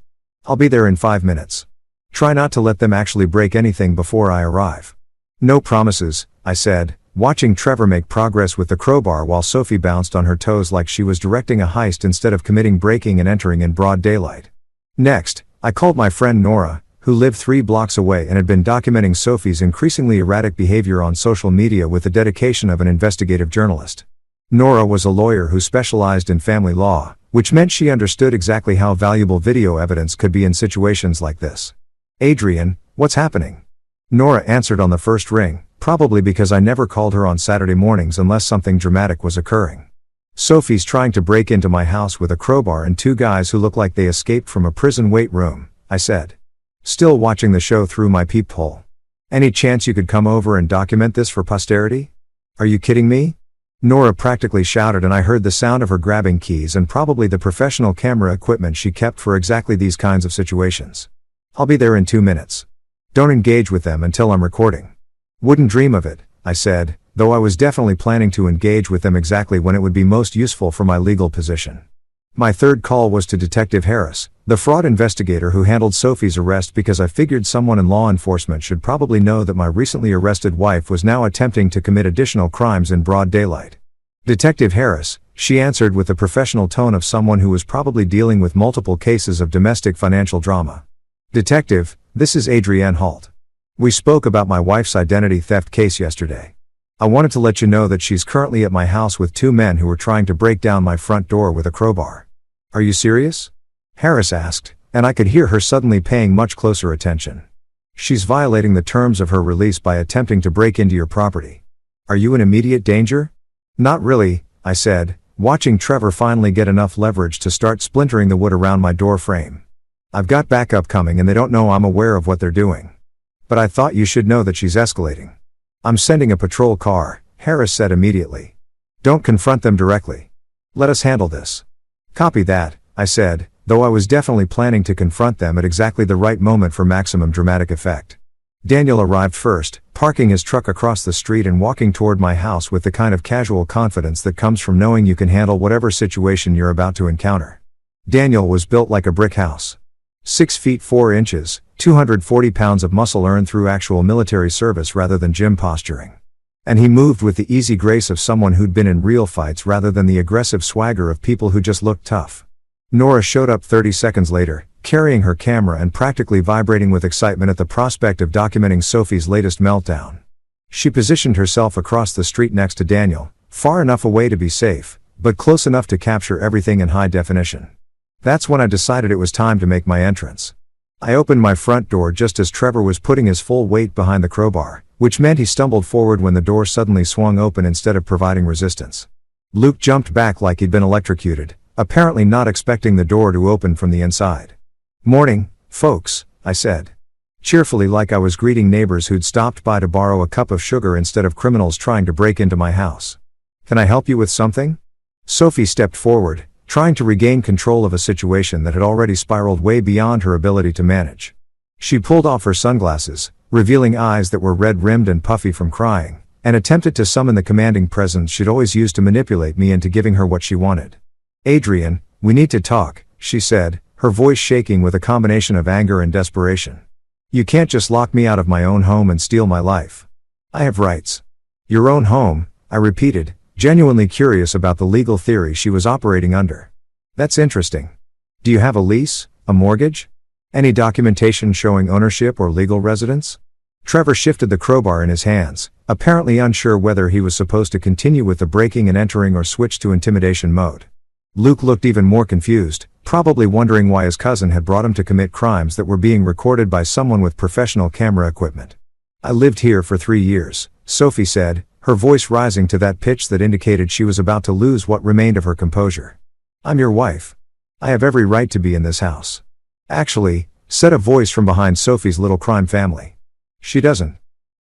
I'll be there in 5 minutes. Try not to let them actually break anything before I arrive. No promises, I said, watching Trevor make progress with the crowbar while Sophie bounced on her toes like she was directing a heist instead of committing breaking and entering in broad daylight. Next, I called my friend Nora, who lived 3 blocks away and had been documenting Sophie's increasingly erratic behavior on social media with the dedication of an investigative journalist. Nora was a lawyer who specialized in family law, which meant she understood exactly how valuable video evidence could be in situations like this. "Adrian, what's happening?" Nora answered on the first ring, probably because I never called her on Saturday mornings unless something dramatic was occurring. "Sophie's trying to break into my house with a crowbar and 2 guys who look like they escaped from a prison weight room," I said, still watching the show through my peephole. "Any chance you could come over and document this for posterity?" "Are you kidding me?" Nora practically shouted, and I heard the sound of her grabbing keys and probably the professional camera equipment she kept for exactly these kinds of situations. "I'll be there in 2 minutes. Don't engage with them until I'm recording." "Wouldn't dream of it," I said, though I was definitely planning to engage with them exactly when it would be most useful for my legal position. My third call was to Detective Harris, the fraud investigator who handled Sophie's arrest, because I figured someone in law enforcement should probably know that my recently arrested wife was now attempting to commit additional crimes in broad daylight. "Detective Harris," she answered with the professional tone of someone who was probably dealing with multiple cases of domestic financial drama. "Detective, this is Adrienne Holt. We spoke about my wife's identity theft case yesterday. I wanted to let you know that she's currently at my house with 2 men who were trying to break down my front door with a crowbar." "Are you serious?" Harris asked, and I could hear her suddenly paying much closer attention. "She's violating the terms of her release by attempting to break into your property. Are you in immediate danger?" "Not really," I said, watching Trevor finally get enough leverage to start splintering the wood around my door frame. "I've got backup coming and they don't know I'm aware of what they're doing." "But I thought you should know that she's escalating." "I'm sending a patrol car," Harris said immediately. "Don't confront them directly. Let us handle this." "Copy that," I said, though I was definitely planning to confront them at exactly the right moment for maximum dramatic effect. Daniel arrived first, parking his truck across the street and walking toward my house with the kind of casual confidence that comes from knowing you can handle whatever situation you're about to encounter. Daniel was built like a brick house. 6 feet 4 inches, 240 pounds of muscle earned through actual military service rather than gym posturing. And he moved with the easy grace of someone who'd been in real fights rather than the aggressive swagger of people who just looked tough. Nora showed up 30 seconds later, carrying her camera and practically vibrating with excitement at the prospect of documenting Sophie's latest meltdown. She positioned herself across the street next to Daniel, far enough away to be safe, but close enough to capture everything in high definition. That's when I decided it was time to make my entrance. I opened my front door just as Trevor was putting his full weight behind the crowbar, which meant he stumbled forward when the door suddenly swung open instead of providing resistance. Luke jumped back like he'd been electrocuted, apparently not expecting the door to open from the inside. "Morning, folks," I said, cheerfully, like I was greeting neighbors who'd stopped by to borrow a cup of sugar instead of criminals trying to break into my house. "Can I help you with something?" Sophie stepped forward, trying to regain control of a situation that had already spiraled way beyond her ability to manage. She pulled off her sunglasses, revealing eyes that were red-rimmed and puffy from crying, and attempted to summon the commanding presence she'd always used to manipulate me into giving her what she wanted. "Adrian, we need to talk," she said, her voice shaking with a combination of anger and desperation. "You can't just lock me out of my own home and steal my life. I have rights." "Your own home," I repeated, genuinely curious about the legal theory she was operating under. "That's interesting. Do you have a lease, a mortgage? Any documentation showing ownership or legal residence?" Trevor shifted the crowbar in his hands, apparently unsure whether he was supposed to continue with the breaking and entering or switch to intimidation mode. Luke looked even more confused, probably wondering why his cousin had brought him to commit crimes that were being recorded by someone with professional camera equipment. "I lived here for 3 years, Sophie said, her voice rising to that pitch that indicated she was about to lose what remained of her composure. "I'm your wife. I have every right to be in this house." "Actually," said a voice from behind Sophie's little crime family. "She doesn't."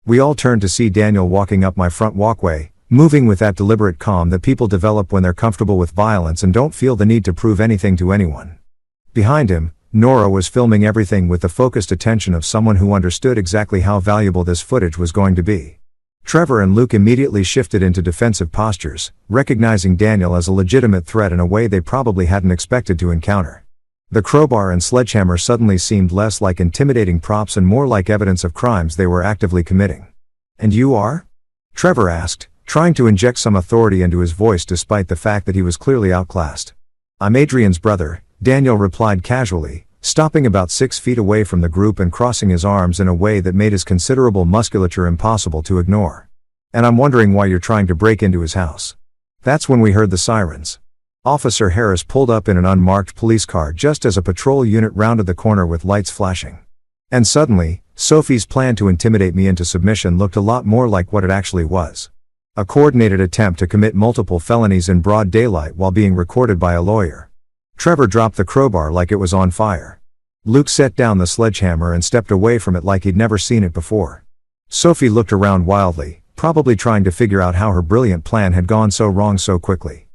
We all turned to see Daniel walking up my front walkway, moving with that deliberate calm that people develop when they're comfortable with violence and don't feel the need to prove anything to anyone. Behind him, Nora was filming everything with the focused attention of someone who understood exactly how valuable this footage was going to be. Trevor and Luke immediately shifted into defensive postures, recognizing Daniel as a legitimate threat in a way they probably hadn't expected to encounter. The crowbar and sledgehammer suddenly seemed less like intimidating props and more like evidence of crimes they were actively committing. "And you are?" Trevor asked, trying to inject some authority into his voice despite the fact that he was clearly outclassed. "I'm Adrian's brother," Daniel replied casually, stopping about 6 feet away from the group and crossing his arms in a way that made his considerable musculature impossible to ignore. "And I'm wondering why you're trying to break into his house." That's when we heard the sirens. Officer Harris pulled up in an unmarked police car just as a patrol unit rounded the corner with lights flashing. And suddenly, Sophie's plan to intimidate me into submission looked a lot more like what it actually was. A coordinated attempt to commit multiple felonies in broad daylight while being recorded by a lawyer. Trevor dropped the crowbar like it was on fire. Luke set down the sledgehammer and stepped away from it like he'd never seen it before. Sophie looked around wildly, probably trying to figure out how her brilliant plan had gone so wrong so quickly.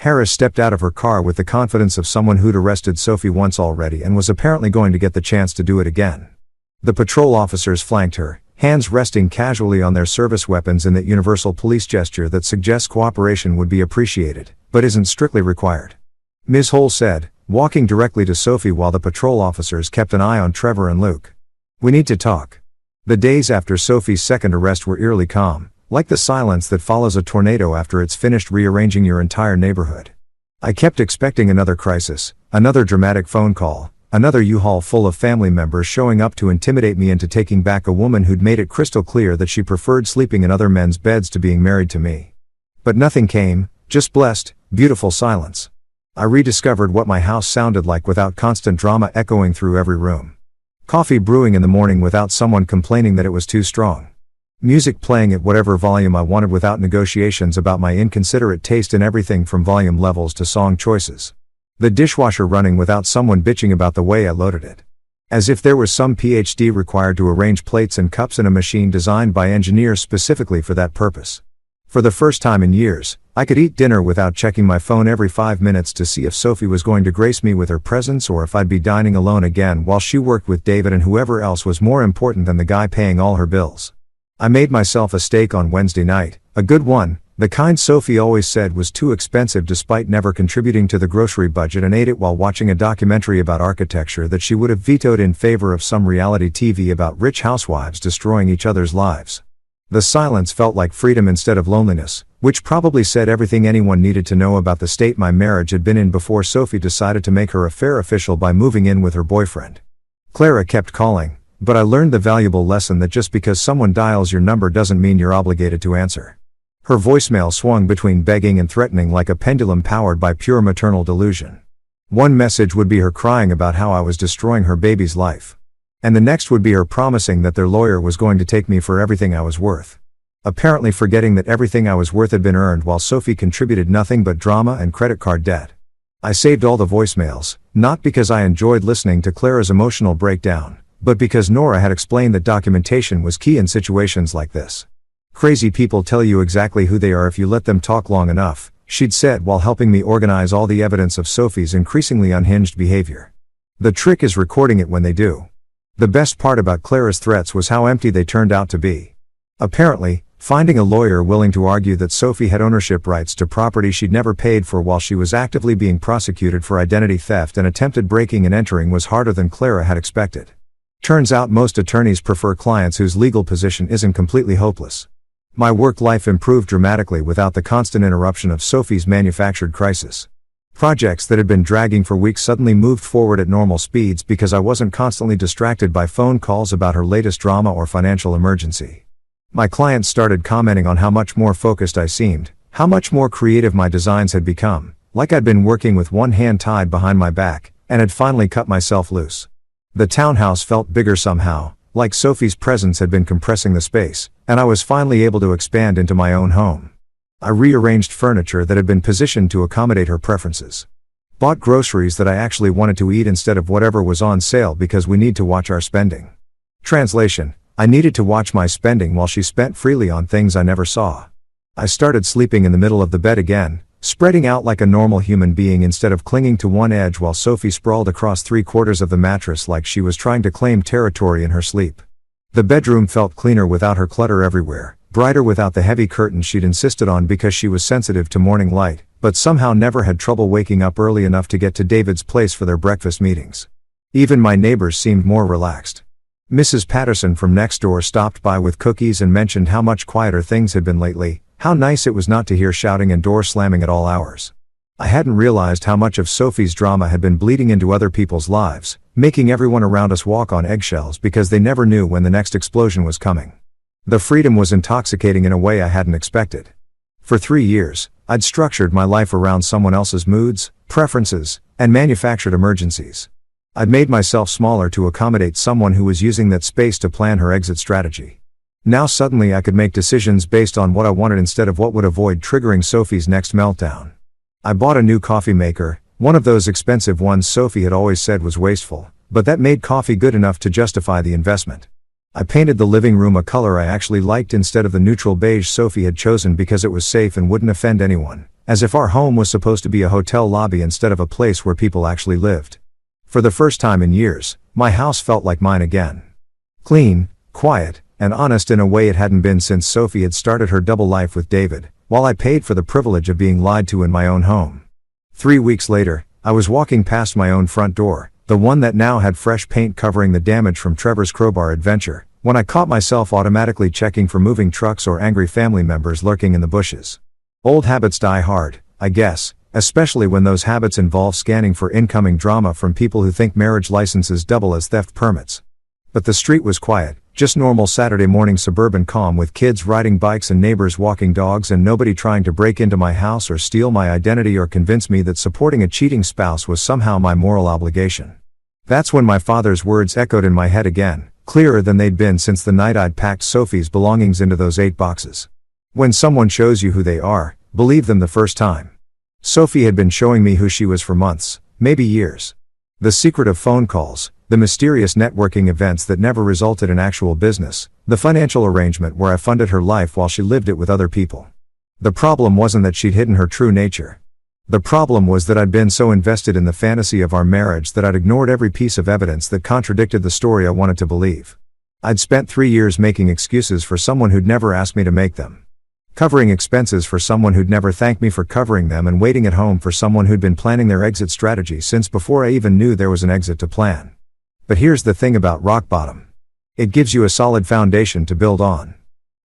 Harris stepped out of her car with the confidence of someone who'd arrested Sophie once already and was apparently going to get the chance to do it again. The patrol officers flanked her, hands resting casually on their service weapons in that universal police gesture that suggests cooperation would be appreciated, but isn't strictly required. Ms. Hole said, walking directly to Sophie while the patrol officers kept an eye on Trevor and Luke. "We need to talk." The days after Sophie's second arrest were eerily calm, like the silence that follows a tornado after it's finished rearranging your entire neighborhood. I kept expecting another crisis, another dramatic phone call, another U-Haul full of family members showing up to intimidate me into taking back a woman who'd made it crystal clear that she preferred sleeping in other men's beds to being married to me. But nothing came, just blessed, beautiful silence. I rediscovered what my house sounded like without constant drama echoing through every room. Coffee brewing in the morning without someone complaining that it was too strong. Music playing at whatever volume I wanted without negotiations about my inconsiderate taste in everything from volume levels to song choices. The dishwasher running without someone bitching about the way I loaded it. As if there was some PhD required to arrange plates and cups in a machine designed by engineers specifically for that purpose. For the first time in years, I could eat dinner without checking my phone every 5 minutes to see if Sophie was going to grace me with her presence or if I'd be dining alone again while she worked with David and whoever else was more important than the guy paying all her bills. I made myself a steak on Wednesday night, a good one, the kind Sophie always said was too expensive despite never contributing to the grocery budget, and ate it while watching a documentary about architecture that she would have vetoed in favor of some reality TV about rich housewives destroying each other's lives. The silence felt like freedom instead of loneliness, which probably said everything anyone needed to know about the state my marriage had been in before Sophie decided to make her affair official by moving in with her boyfriend. Clara kept calling, but I learned the valuable lesson that just because someone dials your number doesn't mean you're obligated to answer. Her voicemail swung between begging and threatening like a pendulum powered by pure maternal delusion. One message would be her crying about how I was destroying her baby's life. And the next would be her promising that their lawyer was going to take me for everything I was worth. Apparently forgetting that everything I was worth had been earned while Sophie contributed nothing but drama and credit card debt. I saved all the voicemails, not because I enjoyed listening to Clara's emotional breakdown, but because Nora had explained that documentation was key in situations like this. "Crazy people tell you exactly who they are if you let them talk long enough," she'd said while helping me organize all the evidence of Sophie's increasingly unhinged behavior. "The trick is recording it when they do." The best part about Clara's threats was how empty they turned out to be. Apparently, finding a lawyer willing to argue that Sophie had ownership rights to property she'd never paid for while she was actively being prosecuted for identity theft and attempted breaking and entering was harder than Clara had expected. Turns out most attorneys prefer clients whose legal position isn't completely hopeless. My work life improved dramatically without the constant interruption of Sophie's manufactured crisis. Projects that had been dragging for weeks suddenly moved forward at normal speeds because I wasn't constantly distracted by phone calls about her latest drama or financial emergency. My clients started commenting on how much more focused I seemed, how much more creative my designs had become, like I'd been working with one hand tied behind my back, and had finally cut myself loose. The townhouse felt bigger somehow, like Sophie's presence had been compressing the space, and I was finally able to expand into my own home. I rearranged furniture that had been positioned to accommodate her preferences. Bought groceries that I actually wanted to eat instead of whatever was on sale because we need to watch our spending. Translation: I needed to watch my spending while she spent freely on things I never saw. I started sleeping in the middle of the bed again, spreading out like a normal human being instead of clinging to one edge while Sophie sprawled across 3/4 of the mattress like she was trying to claim territory in her sleep. The bedroom felt cleaner without her clutter everywhere, brighter without the heavy curtains she'd insisted on because she was sensitive to morning light, but somehow never had trouble waking up early enough to get to David's place for their breakfast meetings. Even my neighbors seemed more relaxed. Mrs. Patterson from next door stopped by with cookies and mentioned how much quieter things had been lately, how nice it was not to hear shouting and door slamming at all hours. I hadn't realized how much of Sophie's drama had been bleeding into other people's lives, making everyone around us walk on eggshells because they never knew when the next explosion was coming. The freedom was intoxicating in a way I hadn't expected. For 3 years, I'd structured my life around someone else's moods, preferences, and manufactured emergencies. I'd made myself smaller to accommodate someone who was using that space to plan her exit strategy. Now suddenly I could make decisions based on what I wanted instead of what would avoid triggering Sophie's next meltdown. I bought a new coffee maker, one of those expensive ones Sophie had always said was wasteful, but that made coffee good enough to justify the investment. I painted the living room a color I actually liked instead of the neutral beige Sophie had chosen because it was safe and wouldn't offend anyone, as if our home was supposed to be a hotel lobby instead of a place where people actually lived. For the first time in years, my house felt like mine again. Clean, quiet, and honest in a way it hadn't been since Sophie had started her double life with David, while I paid for the privilege of being lied to in my own home. 3 weeks later, I was walking past my own front door, the one that now had fresh paint covering the damage from Trevor's crowbar adventure, when I caught myself automatically checking for moving trucks or angry family members lurking in the bushes. Old habits die hard, I guess, especially when those habits involve scanning for incoming drama from people who think marriage licenses double as theft permits. But the street was quiet, just normal Saturday morning suburban calm with kids riding bikes and neighbors walking dogs and nobody trying to break into my house or steal my identity or convince me that supporting a cheating spouse was somehow my moral obligation. That's when my father's words echoed in my head again, clearer than they'd been since the night I'd packed Sophie's belongings into those 8 boxes. When someone shows you who they are, believe them the first time. Sophie had been showing me who she was for months, maybe years. The secret of phone calls, the mysterious networking events that never resulted in actual business, the financial arrangement where I funded her life while she lived it with other people. The problem wasn't that she'd hidden her true nature. The problem was that I'd been so invested in the fantasy of our marriage that I'd ignored every piece of evidence that contradicted the story I wanted to believe. I'd spent 3 years making excuses for someone who'd never asked me to make them. Covering expenses for someone who'd never thanked me for covering them and waiting at home for someone who'd been planning their exit strategy since before I even knew there was an exit to plan. But here's the thing about rock bottom. It gives you a solid foundation to build on.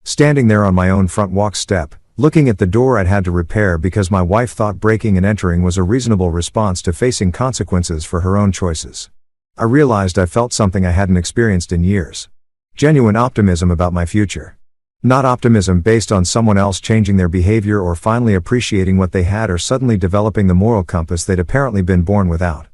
Standing there on my own front walk step, looking at the door I'd had to repair because my wife thought breaking and entering was a reasonable response to facing consequences for her own choices, I realized I felt something I hadn't experienced in years. Genuine optimism about my future. Not optimism based on someone else changing their behavior or finally appreciating what they had or suddenly developing the moral compass they'd apparently been born without.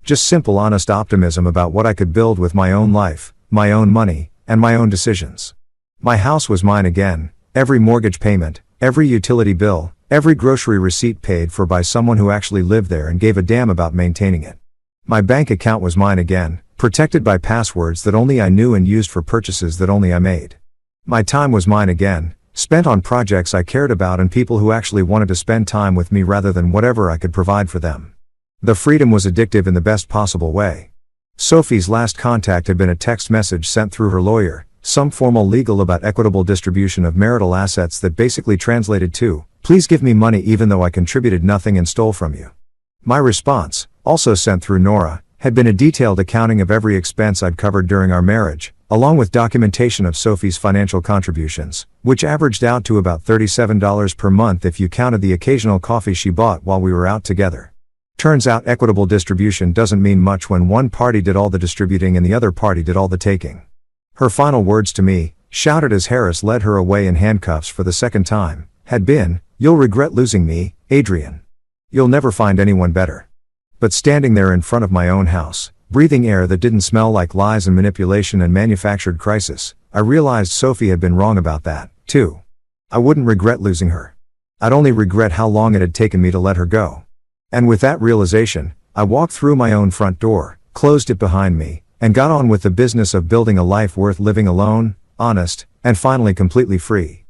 Just simple honest optimism about what I could build with my own life, my own money, and my own decisions. My house was mine again, every mortgage payment, every utility bill, every grocery receipt paid for by someone who actually lived there and gave a damn about maintaining it. My bank account was mine again, protected by passwords that only I knew and used for purchases that only I made. My time was mine again, spent on projects I cared about and people who actually wanted to spend time with me rather than whatever I could provide for them. The freedom was addictive in the best possible way. Sophie's last contact had been a text message sent through her lawyer, some formal legal about equitable distribution of marital assets that basically translated to, "Please give me money even though I contributed nothing and stole from you." My response, also sent through Nora, had been a detailed accounting of every expense I'd covered during our marriage, along with documentation of Sophie's financial contributions, which averaged out to about $37 per month if you counted the occasional coffee she bought while we were out together. Turns out equitable distribution doesn't mean much when one party did all the distributing and the other party did all the taking. Her final words to me, shouted as Harris led her away in handcuffs for the second time, had been, "You'll regret losing me, Adrian. You'll never find anyone better." But standing there in front of my own house, breathing air that didn't smell like lies and manipulation and manufactured crisis, I realized Sophie had been wrong about that, too. I wouldn't regret losing her. I'd only regret how long it had taken me to let her go. And with that realization, I walked through my own front door, closed it behind me, and got on with the business of building a life worth living alone, honest, and finally completely free.